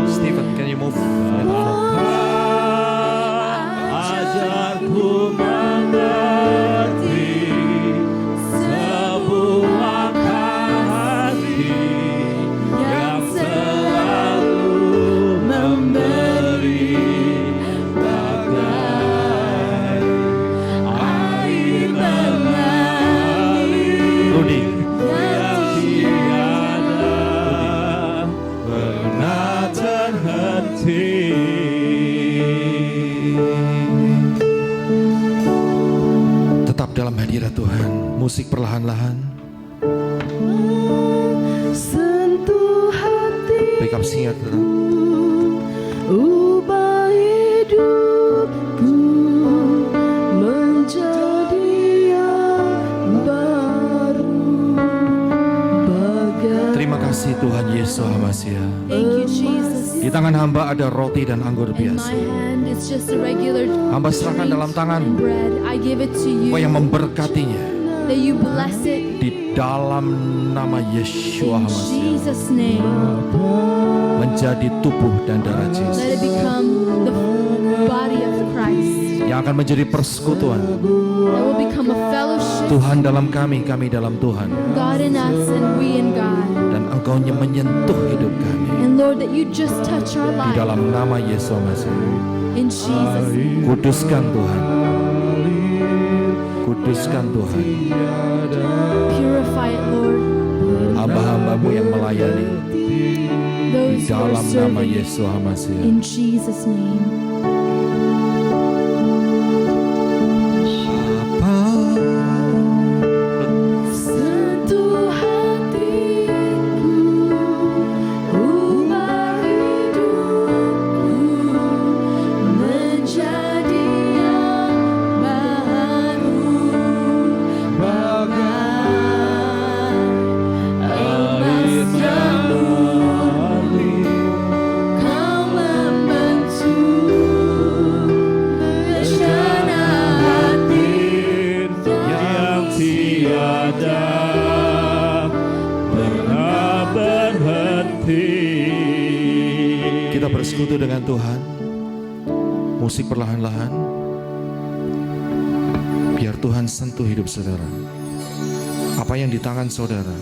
Speaker 1: Stephen, can you move?
Speaker 3: Ajarku mengerti sebuah kasih yang selalu memberi bagai air mengalir
Speaker 1: Rudy,
Speaker 3: yang tiada pernah terhenti.
Speaker 1: tetap dalam hadirat Tuhan. Musik perlahan-lahan.
Speaker 2: Sentuh hati,
Speaker 1: Pick up singer, saudara.
Speaker 2: ubah hidupku menjadi yang baru.
Speaker 1: Terima kasih Tuhan Yesus Hamasia.
Speaker 2: Thank you, Jesus.
Speaker 1: Di tangan hamba ada roti dan anggur
Speaker 2: In my
Speaker 1: biasa.
Speaker 2: hand, it's just a regular
Speaker 1: Hamba serahkan
Speaker 2: drink
Speaker 1: dalam tangan
Speaker 2: and bread. I give it to you.
Speaker 1: Engkau yang memberkatinya
Speaker 2: That you bless it
Speaker 1: di dalam nama Yeshua
Speaker 2: in
Speaker 1: Hamasia.
Speaker 2: Jesus' name.
Speaker 1: Menjadi tubuh dan darah
Speaker 2: Let it
Speaker 1: Yesus
Speaker 2: become the body of Christ.
Speaker 1: yang akan menjadi persekutuan.
Speaker 2: That will become a fellowship.
Speaker 1: Tuhan dalam kami, kami dalam Tuhan.
Speaker 2: God in us and we in God.
Speaker 1: Dan Engkau menyentuh hidup kami
Speaker 2: And Lord, that you just touch our
Speaker 1: di
Speaker 2: life
Speaker 1: dalam nama Yesus Hamasia.
Speaker 2: in Jesus' name.
Speaker 1: Kuduskan Tuhan. Kuduskan Tuhan.
Speaker 2: Purify it, Lord.
Speaker 1: Hamba-hambamu yang melayani di
Speaker 2: Those who are
Speaker 1: dalam nama
Speaker 2: serving
Speaker 1: Yesus Hamasia.
Speaker 2: in Jesus' name. Sentuh hatiku, ubah hidupku menjadi yang baru, bagai emas yang murni. Kau membentuk rencana hati
Speaker 3: yang tiada pernah berhenti.
Speaker 1: Kita bersekutu dengan Tuhan. Musik perlahan-lahan. Biar Tuhan sentuh hidup saudara. Apa yang di tangan saudara,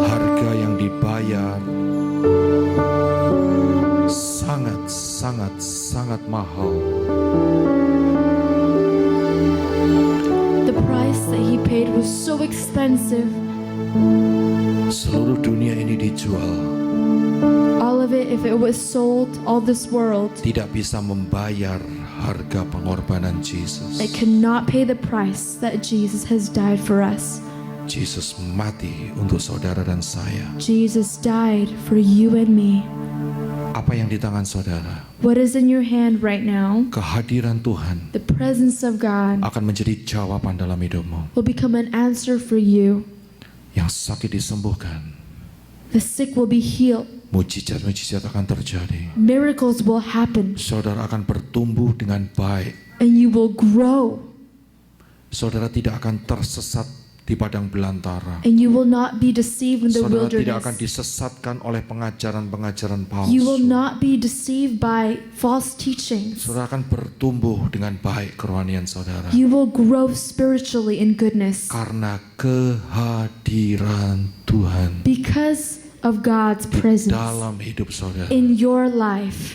Speaker 1: harga yang dibayar sangat mahal.
Speaker 2: The price that he paid was so expensive.
Speaker 1: Seluruh dunia ini dijual,
Speaker 2: All of it, if it was sold, all this world,
Speaker 1: tidak bisa membayar harga pengorbanan Yesus.
Speaker 2: it cannot pay the price that Jesus has died for us.
Speaker 1: Yesus mati untuk saudara dan saya.
Speaker 2: Jesus died for you and me.
Speaker 1: Apa yang di tangan saudara?
Speaker 2: What is in your hand right now?
Speaker 1: Kehadiran Tuhan
Speaker 2: The presence of God
Speaker 1: akan menjadi jawaban dalam hidupmu.
Speaker 2: will become an answer for you.
Speaker 1: Yang sakit disembuhkan,
Speaker 2: The sick will be healed.
Speaker 1: Mujizat-mujizat akan terjadi.
Speaker 2: Miracles will happen,
Speaker 1: Saudara akan bertumbuh dengan baik.
Speaker 2: and you will grow,
Speaker 1: Saudara tidak akan tersesat di padang belantara.
Speaker 2: and you will not be deceived in the
Speaker 1: Saudara tidak akan
Speaker 2: wilderness.
Speaker 1: disesatkan oleh pengajaran-pengajaran
Speaker 2: You will
Speaker 1: palsu.
Speaker 2: not be deceived by false teachings.
Speaker 1: Saudara akan bertumbuh dengan baik kerohanian saudara.
Speaker 2: You will grow spiritually in goodness
Speaker 1: Karena kehadiran Tuhan
Speaker 2: because of God's presence
Speaker 1: dalam hidup saudara.
Speaker 2: in your life.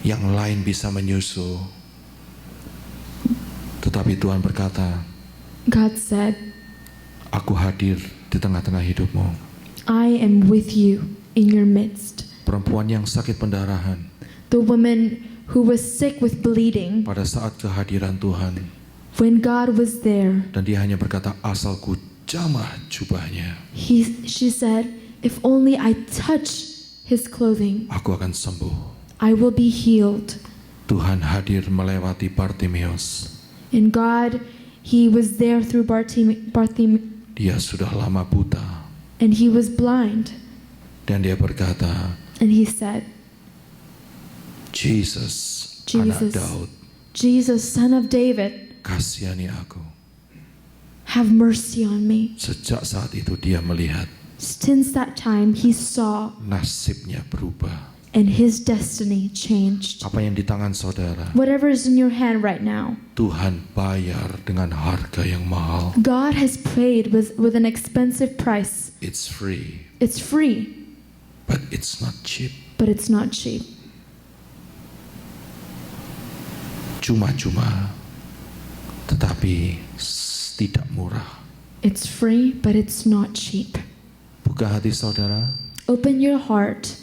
Speaker 1: Yang lain bisa menyusul, tetapi Tuhan berkata,
Speaker 2: God said,
Speaker 1: Aku hadir di tengah-tengah hidupmu.
Speaker 2: I am with you in your midst.
Speaker 1: Perempuan yang sakit pendarahan,
Speaker 2: The woman who was sick with bleeding,
Speaker 1: pada saat kehadiran Tuhan,
Speaker 2: when God was there,
Speaker 1: dan dia hanya berkata, asal ku jamah jubahnya,
Speaker 2: she said, if only I touch his clothing,
Speaker 1: aku akan sembuh.
Speaker 2: I will be healed.
Speaker 1: Tuhan hadir melewati Bartimeus.
Speaker 2: And God, he was there through Bartimaeus,
Speaker 1: Dia sudah lama buta,
Speaker 2: and he was blind.
Speaker 1: dan dia berkata,
Speaker 2: And he said,
Speaker 1: Jesus, anak
Speaker 2: Jesus,
Speaker 1: Daud,
Speaker 2: Jesus, son of David,
Speaker 1: kasihani aku.
Speaker 2: have mercy on me.
Speaker 1: Sejak saat itu dia melihat
Speaker 2: Since that time, he saw,
Speaker 1: nasibnya berubah.
Speaker 2: and his destiny changed.
Speaker 1: Apa yang di tangan saudara,
Speaker 2: Whatever is in your hand right now,
Speaker 1: Tuhan bayar dengan harga yang mahal.
Speaker 2: God has paid with an expensive price.
Speaker 1: It's free,
Speaker 2: It's free,
Speaker 1: but it's not cheap.
Speaker 2: but it's not cheap.
Speaker 1: Cuma-cuma, tetapi tidak murah.
Speaker 2: It's free, but it's not cheap.
Speaker 1: Buka hati saudara,
Speaker 2: Open your heart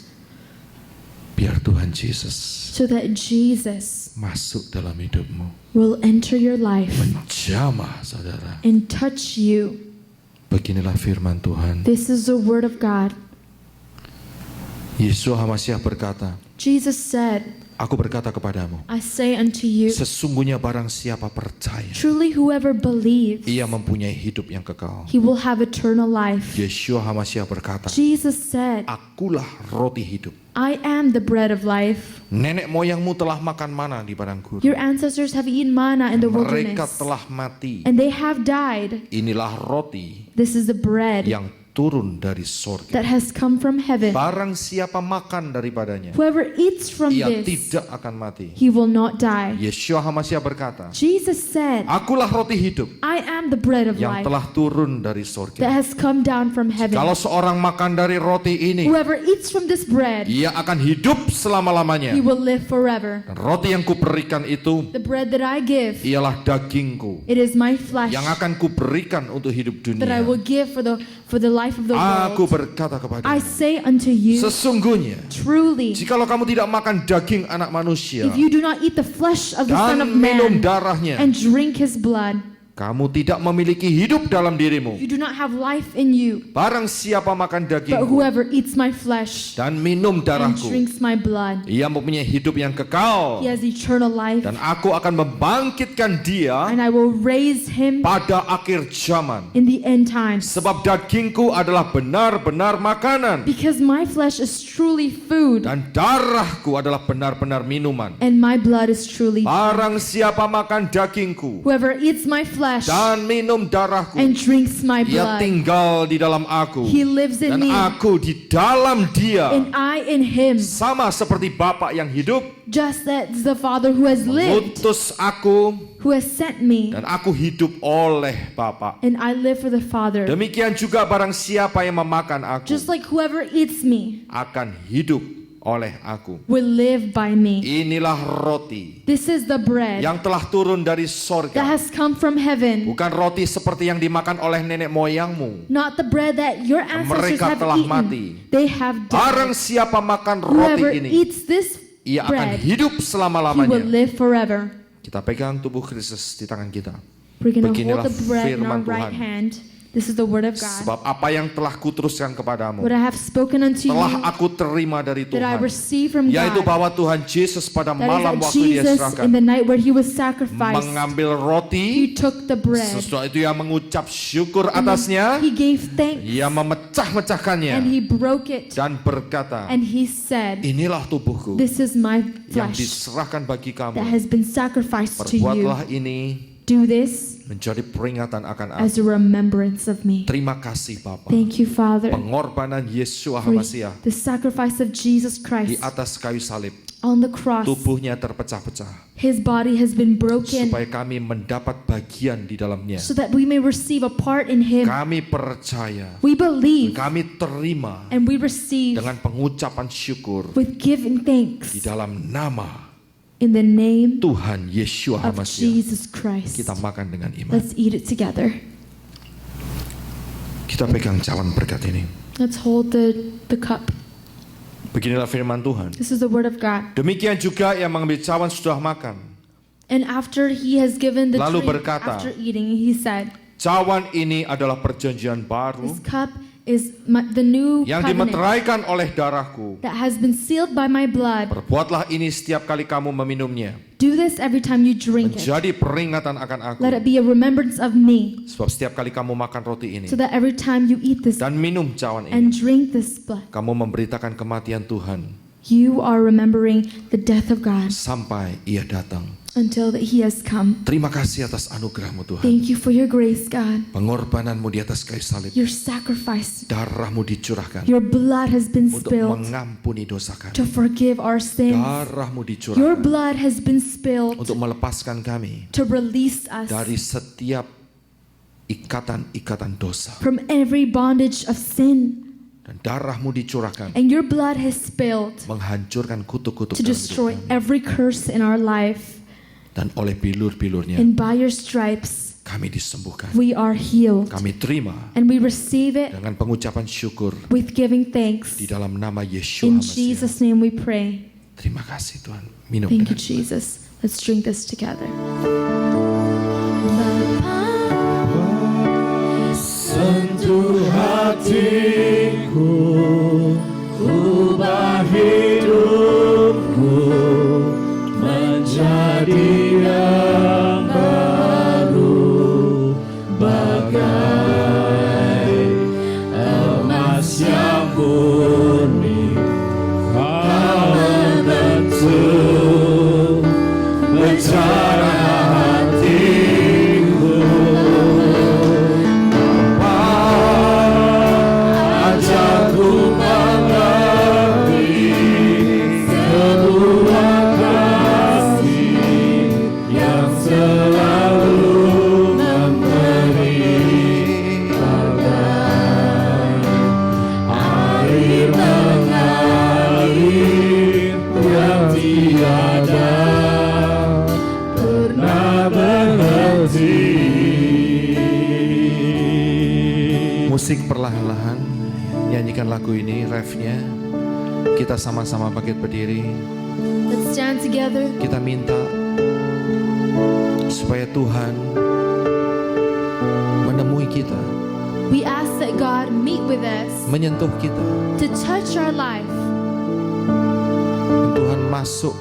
Speaker 1: biar Tuhan Yesus
Speaker 2: so that Jesus
Speaker 1: masuk dalam hidupmu,
Speaker 2: will enter your life
Speaker 1: menjamah saudara.
Speaker 2: and touch you.
Speaker 1: Beginilah firman Tuhan.
Speaker 2: This is the word of God.
Speaker 1: Yeshua HaMashiach berkata,
Speaker 2: Jesus said,
Speaker 1: Aku berkata kepadamu,
Speaker 2: I say unto you,
Speaker 1: sesungguhnya barang siapa percaya,
Speaker 2: truly whoever believes,
Speaker 1: ia mempunyai hidup yang kekal.
Speaker 2: he will have eternal life.
Speaker 1: Yeshua HaMashiach berkata,
Speaker 2: Jesus said,
Speaker 1: Akulah roti hidup.
Speaker 2: I am the bread of life.
Speaker 1: Nenek moyangmu telah makan mana di padang gurun.
Speaker 2: Your ancestors have eaten manna in the
Speaker 1: Mereka
Speaker 2: wilderness,
Speaker 1: telah mati.
Speaker 2: and they have died.
Speaker 1: Inilah roti
Speaker 2: This is the bread
Speaker 1: yang turun dari sorga.
Speaker 2: that has come from heaven.
Speaker 1: Barang siapa makan daripadanya,
Speaker 2: Whoever eats from
Speaker 1: ia
Speaker 2: this,
Speaker 1: tidak akan mati.
Speaker 2: he will not die.
Speaker 1: Yeshua HaMashiach berkata,
Speaker 2: Jesus said,
Speaker 1: Akulah roti hidup
Speaker 2: I am the bread of
Speaker 1: yang
Speaker 2: life
Speaker 1: telah turun dari
Speaker 2: that
Speaker 1: sorga.
Speaker 2: has come down from heaven.
Speaker 1: Kalau seorang makan dari roti ini,
Speaker 2: Whoever eats from this bread,
Speaker 1: ia akan hidup selama-lamanya.
Speaker 2: he will live forever.
Speaker 1: Dan roti yang kuberikan itu
Speaker 2: The bread that I give,
Speaker 1: ialah dagingku
Speaker 2: it is my flesh
Speaker 1: yang akan kuberikan untuk hidup
Speaker 2: that I
Speaker 1: dunia.
Speaker 2: will give for the life of the
Speaker 1: Aku
Speaker 2: world.
Speaker 1: berkata
Speaker 2: I
Speaker 1: kepadamu,
Speaker 2: say unto you,
Speaker 1: sesungguhnya
Speaker 2: truly,
Speaker 1: jikalau kamu tidak makan daging anak manusia
Speaker 2: if you do not eat the flesh of the Son
Speaker 1: dan
Speaker 2: of
Speaker 1: minum
Speaker 2: Man
Speaker 1: darahnya,
Speaker 2: and drink his blood,
Speaker 1: kamu tidak memiliki hidup dalam dirimu.
Speaker 2: you do not have life in you.
Speaker 1: Barang siapa makan
Speaker 2: But
Speaker 1: dagingku
Speaker 2: whoever eats my flesh
Speaker 1: dan minum
Speaker 2: and
Speaker 1: darahku,
Speaker 2: drinks my blood,
Speaker 1: ia mempunyai hidup yang kekal.
Speaker 2: he has eternal life,
Speaker 1: Dan aku akan membangkitkan dia
Speaker 2: and I will raise him
Speaker 1: pada akhir zaman.
Speaker 2: in the end times.
Speaker 1: Sebab dagingku adalah benar-benar makanan,
Speaker 2: Because my flesh is truly food,
Speaker 1: dan darahku adalah benar-benar minuman.
Speaker 2: and my blood is truly.
Speaker 1: Barang siapa makan dagingku
Speaker 2: Whoever eats my flesh
Speaker 1: dan minum darahku,
Speaker 2: and drinks my
Speaker 1: ia
Speaker 2: blood,
Speaker 1: tinggal di dalam aku,
Speaker 2: he lives in
Speaker 1: dan
Speaker 2: me,
Speaker 1: aku di dalam dia.
Speaker 2: and I in him.
Speaker 1: Sama seperti Bapa yang hidup
Speaker 2: Just as the Father who has lived,
Speaker 1: mengutus aku,
Speaker 2: who has sent me,
Speaker 1: dan aku hidup oleh Bapa.
Speaker 2: and I live for the Father.
Speaker 1: Demikian juga barang siapa yang memakan aku
Speaker 2: Just like whoever eats me
Speaker 1: akan hidup oleh aku.
Speaker 2: will live by me.
Speaker 1: Inilah roti
Speaker 2: This is the bread
Speaker 1: yang telah turun dari
Speaker 2: that
Speaker 1: sorga.
Speaker 2: has come from heaven,
Speaker 1: Bukan roti seperti yang dimakan oleh nenek moyangmu.
Speaker 2: not the bread that your ancestors
Speaker 1: Mereka
Speaker 2: have
Speaker 1: telah
Speaker 2: eaten.
Speaker 1: mati.
Speaker 2: They have
Speaker 1: Barang
Speaker 2: died.
Speaker 1: siapa makan
Speaker 2: Whoever
Speaker 1: roti ini,
Speaker 2: eats this
Speaker 1: ia akan
Speaker 2: bread,
Speaker 1: hidup
Speaker 2: he will
Speaker 1: selama-lamanya.
Speaker 2: live forever.
Speaker 1: Kita pegang tubuh Kristus di tangan kita.
Speaker 2: We're going to
Speaker 1: Beginilah
Speaker 2: hold the bread in our
Speaker 1: firman
Speaker 2: right
Speaker 1: Tuhan.
Speaker 2: hand. This is the word of God.
Speaker 1: Sebab apa yang telah kuteruskan kepadamu
Speaker 2: What I have spoken unto
Speaker 1: telah
Speaker 2: you,
Speaker 1: aku terima dari
Speaker 2: that I
Speaker 1: Tuhan,
Speaker 2: receive from
Speaker 1: yaitu
Speaker 2: God.
Speaker 1: bahwa Tuhan Yesus pada
Speaker 2: That
Speaker 1: malam
Speaker 2: is that
Speaker 1: waktu dia
Speaker 2: Jesus,
Speaker 1: serahkan
Speaker 2: in the night where he was sacrificed,
Speaker 1: mengambil
Speaker 2: he
Speaker 1: roti,
Speaker 2: took the bread.
Speaker 1: sesudah itu ia mengucap syukur
Speaker 2: And then
Speaker 1: atasnya,
Speaker 2: he gave thanks,
Speaker 1: ia
Speaker 2: and
Speaker 1: memecah-mecahkannya
Speaker 2: he broke it,
Speaker 1: dan berkata,
Speaker 2: and he said,
Speaker 1: inilah tubuhku
Speaker 2: this is my
Speaker 1: yang
Speaker 2: flesh
Speaker 1: diserahkan bagi
Speaker 2: that
Speaker 1: kamu.
Speaker 2: has been sacrificed to you.
Speaker 1: Perbuatlah ini
Speaker 2: Do this
Speaker 1: menjadi peringatan akan aku.
Speaker 2: as a remembrance of me.
Speaker 1: Terima kasih Bapa.
Speaker 2: Thank you, Father,
Speaker 1: Pengorbanan Yesua
Speaker 2: for
Speaker 1: HaMasiah
Speaker 2: the sacrifice of Jesus
Speaker 1: di
Speaker 2: Christ
Speaker 1: atas kayu salib,
Speaker 2: on the cross.
Speaker 1: tubuhnya terpecah-pecah
Speaker 2: His body has been broken
Speaker 1: supaya kami mendapat bagian di dalamnya.
Speaker 2: so that we may receive a part in him.
Speaker 1: Kami percaya,
Speaker 2: We believe
Speaker 1: kami terima
Speaker 2: and we receive
Speaker 1: dengan pengucapan syukur
Speaker 2: with giving
Speaker 1: di
Speaker 2: thanks
Speaker 1: dalam nama
Speaker 2: in the name
Speaker 1: Tuhan Yesua
Speaker 2: of
Speaker 1: HaMasiah.
Speaker 2: Jesus Christ.
Speaker 1: Kita makan dengan iman.
Speaker 2: Let's eat it together.
Speaker 1: Kita pegang cawan berkat ini.
Speaker 2: Let's hold the cup.
Speaker 1: Beginilah firman Tuhan.
Speaker 2: This is the word of God.
Speaker 1: Demikian juga yang mengambil cawan sudah makan.
Speaker 2: And after he has given the
Speaker 1: Lalu
Speaker 2: drink,
Speaker 1: berkata,
Speaker 2: after eating, he said,
Speaker 1: Cawan ini adalah perjanjian baru
Speaker 2: this cup is the new
Speaker 1: yang
Speaker 2: covenant
Speaker 1: dimeteraikan oleh darahku.
Speaker 2: that has been sealed by my blood.
Speaker 1: Perbuatlah ini setiap kali kamu meminumnya,
Speaker 2: Do this every time you drink it.
Speaker 1: menjadi peringatan akan aku.
Speaker 2: Let it be a remembrance of me,
Speaker 1: Sebab setiap kali kamu makan roti ini
Speaker 2: so that every time you eat this
Speaker 1: dan minum cawan
Speaker 2: and
Speaker 1: ini,
Speaker 2: drink this blood,
Speaker 1: kamu memberitakan kematian Tuhan
Speaker 2: you are remembering the death of God
Speaker 1: sampai ia datang.
Speaker 2: until that he has come.
Speaker 1: Terima kasih atas anugerahmu Tuhan.
Speaker 2: Thank you for your grace, God.
Speaker 1: Pengorbananmu di atas kayu salib,
Speaker 2: Your sacrifice,
Speaker 1: darahmu dicurahkan
Speaker 2: your blood has been
Speaker 1: untuk
Speaker 2: spilled
Speaker 1: mengampuni dosa kami.
Speaker 2: to forgive our sins.
Speaker 1: Darahmu
Speaker 2: Your
Speaker 1: dicurahkan
Speaker 2: blood has been spilled
Speaker 1: untuk melepaskan kami
Speaker 2: to release us
Speaker 1: dari setiap ikatan-ikatan dosa.
Speaker 2: from every bondage of sin.
Speaker 1: Dan darahmu dicurahkan
Speaker 2: And your blood has spilled
Speaker 1: menghancurkan kutuk-kutuk
Speaker 2: to
Speaker 1: dalam hidup
Speaker 2: destroy
Speaker 1: kami.
Speaker 2: every curse in our life.
Speaker 1: Dan oleh bilur-bilurnya
Speaker 2: And by your stripes,
Speaker 1: kami disembuhkan.
Speaker 2: we are healed.
Speaker 1: Kami terima
Speaker 2: And we receive it
Speaker 1: dengan pengucapan syukur
Speaker 2: with giving thanks.
Speaker 1: di dalam nama Yesua
Speaker 2: In
Speaker 1: HaMasiah.
Speaker 2: Jesus' name we pray.
Speaker 1: Terima kasih Tuhan. Minum
Speaker 2: Thank you,
Speaker 1: dengan
Speaker 2: Jesus. Let's drink this together.
Speaker 4: Sentuh hatiku, ubah hidupku menjadi yang baru, bagai emas yang murni. Kau menentu bicara hatiku. Ajarku mengerti sebuah kasih yang selalu memberi bagai air mengalir yang tiada pernah berhenti.
Speaker 1: musik perlahan-lahan. Nyanyikan lagu ini, refnya. Kita sama-sama bangkit berdiri.
Speaker 2: Let's stand together.
Speaker 1: Kita minta supaya Tuhan menemui kita,
Speaker 2: We ask that God meet with us
Speaker 1: menyentuh kita.
Speaker 2: to touch our life
Speaker 1: Dan Tuhan masuk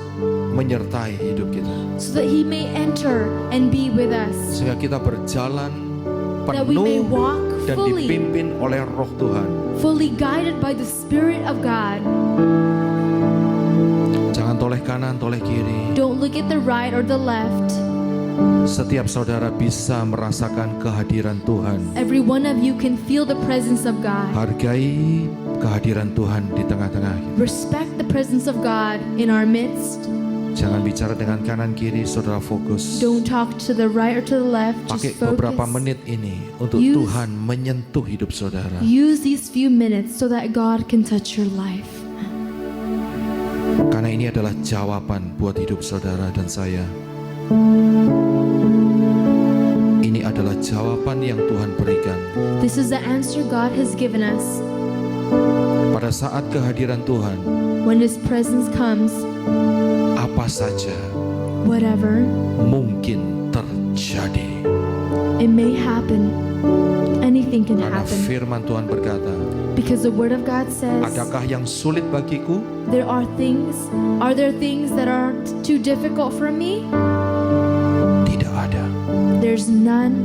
Speaker 1: menyertai hidup kita.
Speaker 2: so that He may enter and be with us,
Speaker 1: Sehingga kita berjalan
Speaker 2: that we may
Speaker 1: penuh
Speaker 2: walk
Speaker 1: dan
Speaker 2: fully,
Speaker 1: dipimpin oleh roh Tuhan.
Speaker 2: fully guided by the Spirit of God.
Speaker 1: Jangan toleh kanan, toleh kiri.
Speaker 2: Don't look at the right or the left.
Speaker 1: Setiap saudara bisa merasakan kehadiran Tuhan.
Speaker 2: Every one of you can feel the presence of God.
Speaker 1: Hargai kehadiran Tuhan di tengah-tengah kita.
Speaker 2: Respect the presence of God in our midst.
Speaker 1: Jangan bicara dengan kanan kiri, saudara fokus.
Speaker 2: Don't talk to the right or to the left.
Speaker 1: Pakai
Speaker 2: Just
Speaker 1: beberapa
Speaker 2: focus.
Speaker 1: menit ini untuk
Speaker 2: Use-
Speaker 1: Tuhan menyentuh hidup saudara.
Speaker 2: Use these few minutes so that God can touch your life.
Speaker 1: Karena ini adalah jawaban buat hidup saudara dan saya. Ini adalah jawaban yang Tuhan berikan.
Speaker 2: This is the answer God has given us.
Speaker 1: Pada saat kehadiran Tuhan,
Speaker 2: When His presence comes,
Speaker 1: apa saja
Speaker 2: whatever
Speaker 1: mungkin terjadi.
Speaker 2: it may happen. Anything can
Speaker 1: Karena
Speaker 2: happen.
Speaker 1: firman Tuhan berkata,
Speaker 2: Because the word of God says,
Speaker 1: adakah yang sulit bagiku?
Speaker 2: are there things that are too difficult for me?
Speaker 1: Tidak ada.
Speaker 2: There's none.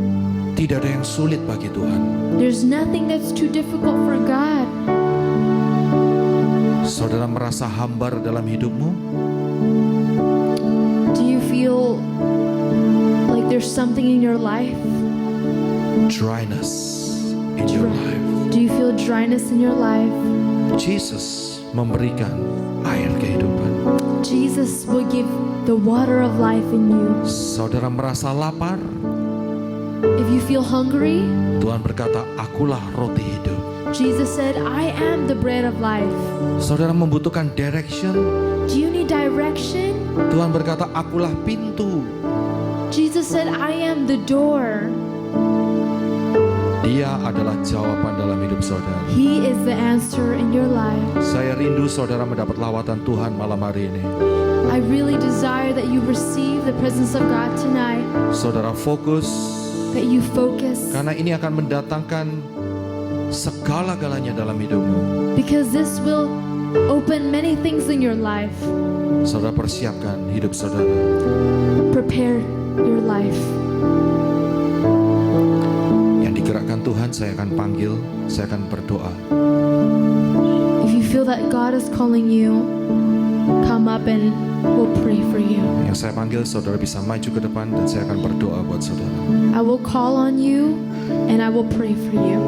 Speaker 1: Tidak ada yang sulit bagi Tuhan.
Speaker 2: There's nothing that's too difficult for God.
Speaker 1: Saudara merasa hambar dalam hidupmu?
Speaker 2: Do you feel like there's something in your life?
Speaker 1: Dryness in your life.
Speaker 2: Do you feel dryness in your life?
Speaker 1: Jesus memberikan air kehidupan.
Speaker 2: Jesus will give the water of life in you.
Speaker 1: Saudara merasa lapar?
Speaker 2: If you feel hungry,
Speaker 1: Tuhan berkata, akulah roti hidup.
Speaker 2: Jesus said, I am the bread of life.
Speaker 1: Saudara membutuhkan direction?
Speaker 2: Do you need direction?
Speaker 1: Tuhan berkata, akulah pintu.
Speaker 2: Jesus said, I am the door.
Speaker 1: Dia adalah jawaban dalam hidup saudara.
Speaker 2: He is the answer in your life.
Speaker 1: Saya rindu saudara mendapat lawatan Tuhan malam hari ini.
Speaker 2: I really desire that you receive the presence of God tonight,
Speaker 1: Saudara fokus,
Speaker 2: that you focus,
Speaker 1: karena ini akan mendatangkan segala-galanya dalam hidupmu.
Speaker 2: because this will open many things in your life.
Speaker 1: Saudara persiapkan hidup saudara.
Speaker 2: Prepare your life.
Speaker 1: Yang digerakkan Tuhan saya akan panggil, saya akan berdoa.
Speaker 2: If you feel that God is calling you, come up and we'll pray for you.
Speaker 1: Yang saya panggil saudara bisa maju ke depan dan saya akan berdoa buat saudara.
Speaker 2: I will call on you and I will pray for you.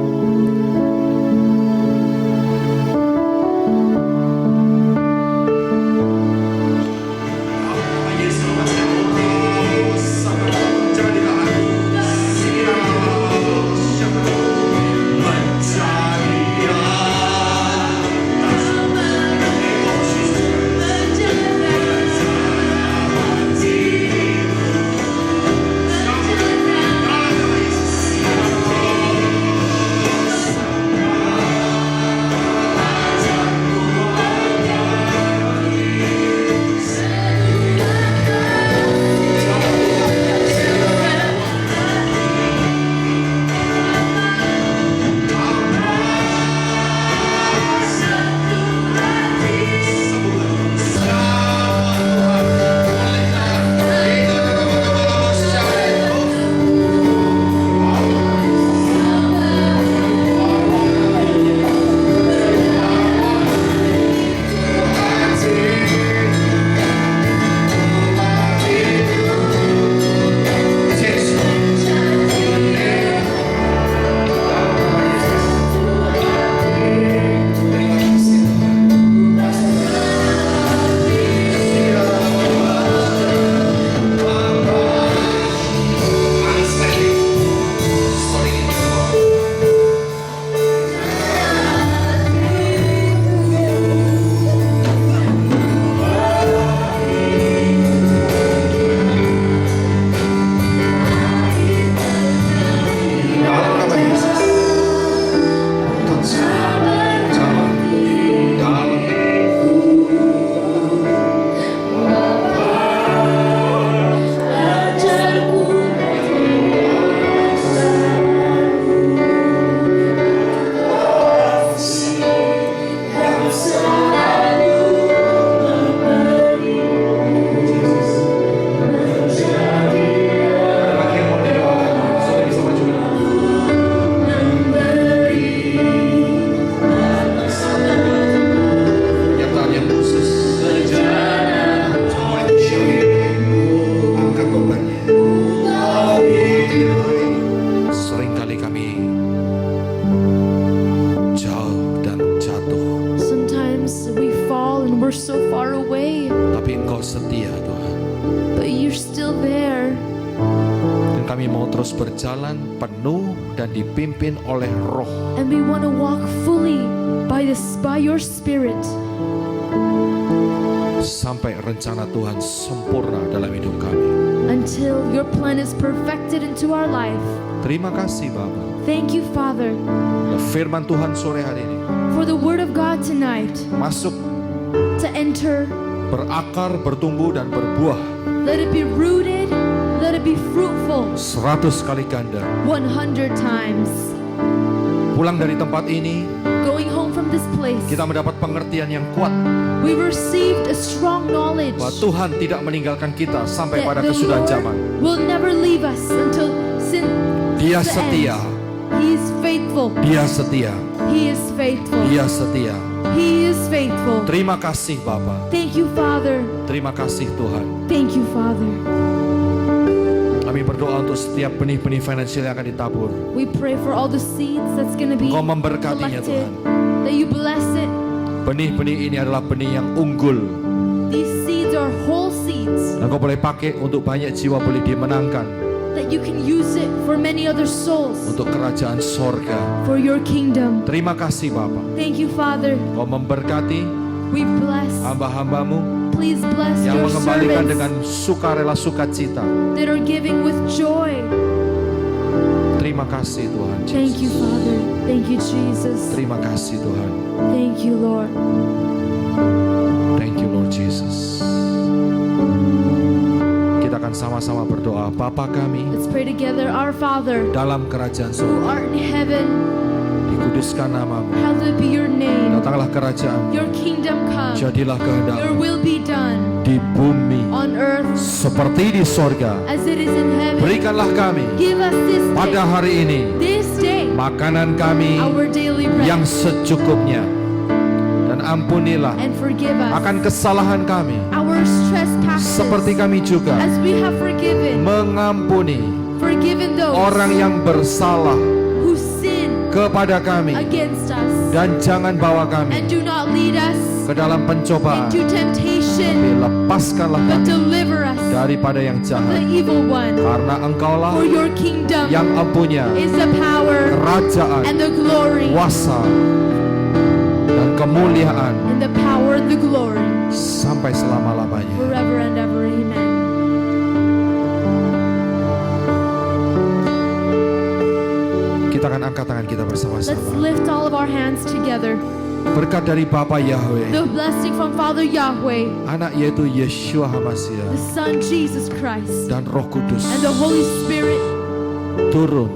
Speaker 1: Kami mau terus berjalan penuh dan dipimpin oleh Roh.
Speaker 2: And we want to walk fully by your Spirit
Speaker 1: Sampai rencana Tuhan sempurna dalam hidup kami.
Speaker 2: until your plan is perfected into our life.
Speaker 1: Terima kasih Bapa.
Speaker 2: Thank you, Father,
Speaker 1: Firman Tuhan sore hari ini
Speaker 2: for the Word of God tonight
Speaker 1: masuk,
Speaker 2: to enter.
Speaker 1: berakar, bertumbuh dan berbuah
Speaker 2: Let it be rooted, let it be fruitful 100-fold,
Speaker 1: 100 kali ganda.
Speaker 2: 100 times.
Speaker 1: Pulang dari tempat ini,
Speaker 2: Going home from this place,
Speaker 1: kita mendapat pengertian yang kuat
Speaker 2: we received a strong knowledge
Speaker 1: bahwa Tuhan tidak meninggalkan kita sampai pada
Speaker 2: that the
Speaker 1: kesudahan
Speaker 2: Lord
Speaker 1: zaman.
Speaker 2: will never leave us until sin.
Speaker 1: Dia
Speaker 2: the
Speaker 1: setia,
Speaker 2: end. He is faithful.
Speaker 1: Dia setia,
Speaker 2: He is faithful.
Speaker 1: Dia setia.
Speaker 2: He is faithful.
Speaker 1: Terima kasih Bapa,
Speaker 2: Thank you, Father.
Speaker 1: terima kasih Tuhan.
Speaker 2: Thank you, Father.
Speaker 1: Kami berdoa untuk setiap benih-benih finansial yang akan ditabur.
Speaker 2: We pray for all the seeds that's going to be
Speaker 1: Engkau memberkatinya
Speaker 2: collected,
Speaker 1: Tuhan.
Speaker 2: that you bless it.
Speaker 1: Benih-benih ini adalah benih yang unggul.
Speaker 2: These seeds are whole seeds
Speaker 1: Engkau boleh pakai untuk banyak jiwa boleh dimenangkan
Speaker 2: that you can use it for many other souls,
Speaker 1: untuk kerajaan sorga.
Speaker 2: for your kingdom.
Speaker 1: Terima kasih Bapa.
Speaker 2: Thank you, Father.
Speaker 1: Engkau memberkati
Speaker 2: We bless.
Speaker 1: hamba-hambamu
Speaker 2: Please bless
Speaker 1: yang
Speaker 2: your
Speaker 1: mengembalikan
Speaker 2: servants
Speaker 1: dengan sukarela sukacita.
Speaker 2: that are giving with joy.
Speaker 1: Terima kasih Tuhan
Speaker 2: Thank you,
Speaker 1: Yesus.
Speaker 2: Father. Thank you, Jesus.
Speaker 1: Terima kasih Tuhan.
Speaker 2: Thank you, Lord.
Speaker 1: Thank you Lord Jesus. Kita akan sama-sama berdoa. Bapa kami
Speaker 2: Let's pray together. Our Father,
Speaker 1: dalam kerajaan
Speaker 2: who
Speaker 1: surga,
Speaker 2: art in heaven,
Speaker 1: dikuduskan namamu.
Speaker 2: hallowed be your name.
Speaker 1: Datanglah kerajaan,
Speaker 2: Your kingdom come.
Speaker 1: jadilah
Speaker 2: Your
Speaker 1: kehendak
Speaker 2: will be done
Speaker 1: di bumi
Speaker 2: on earth
Speaker 1: seperti di sorga.
Speaker 2: as it is in heaven.
Speaker 1: Berikanlah kami
Speaker 2: Give us this
Speaker 1: pada
Speaker 2: day,
Speaker 1: hari ini
Speaker 2: this day,
Speaker 1: makanan kami
Speaker 2: our daily bread,
Speaker 1: yang secukupnya, dan ampunilah
Speaker 2: and forgive us
Speaker 1: akan kesalahan kami
Speaker 2: our trespasses,
Speaker 1: seperti kami juga
Speaker 2: as we have
Speaker 1: mengampuni
Speaker 2: forgiven those
Speaker 1: orang yang bersalah
Speaker 2: who sin
Speaker 1: kepada kami,
Speaker 2: against us,
Speaker 1: dan jangan bawa kami
Speaker 2: and do not lead us
Speaker 1: ke dalam pencobaan,
Speaker 2: into temptation,
Speaker 1: tapi lepaskanlah
Speaker 2: but
Speaker 1: kami
Speaker 2: deliver us
Speaker 1: daripada yang
Speaker 2: from the
Speaker 1: jahat,
Speaker 2: evil one.
Speaker 1: karena engkaulah
Speaker 2: For your kingdom
Speaker 1: yang empunya
Speaker 2: is the power
Speaker 1: kerajaan,
Speaker 2: and the glory
Speaker 1: kuasa, dan kemuliaan
Speaker 2: and the power and the glory
Speaker 1: sampai selama-lamanya.
Speaker 2: forever and ever. Amen.
Speaker 1: Kita akan angkat tangan kita
Speaker 2: Let's
Speaker 1: bersama-sama.
Speaker 2: lift all of our hands together.
Speaker 1: Berkat dari Bapa Yahweh,
Speaker 2: The blessing from Father Yahweh,
Speaker 1: Anak yaitu Yeshua
Speaker 2: the
Speaker 1: HaMashiach,
Speaker 2: Son Jesus Christ,
Speaker 1: dan Roh Kudus
Speaker 2: and the Holy Spirit
Speaker 1: turun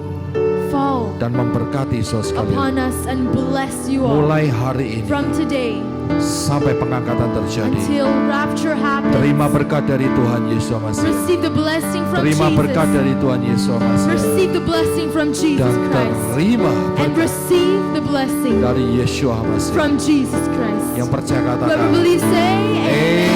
Speaker 2: fall
Speaker 1: dan memberkati saudara sekalian.
Speaker 2: upon us and bless you all
Speaker 1: Mulai hari ini
Speaker 2: from today
Speaker 1: sampai pengangkatan terjadi.
Speaker 2: until rapture happens.
Speaker 1: Terima berkat dari Tuhan Yesus HaMashiach.
Speaker 2: Receive the blessing from
Speaker 1: Terima berkat
Speaker 2: Jesus.
Speaker 1: dari Tuhan Yesus HaMashiach.
Speaker 2: Receive the blessing from Jesus
Speaker 1: Dan
Speaker 2: Christ.
Speaker 1: terima
Speaker 2: And
Speaker 1: berkat
Speaker 2: receive the blessing
Speaker 1: dari Yeshua HaMashiach.
Speaker 2: from Jesus Christ.
Speaker 1: Yang percaya
Speaker 2: Whoever
Speaker 1: katakan
Speaker 2: believes say, Amen.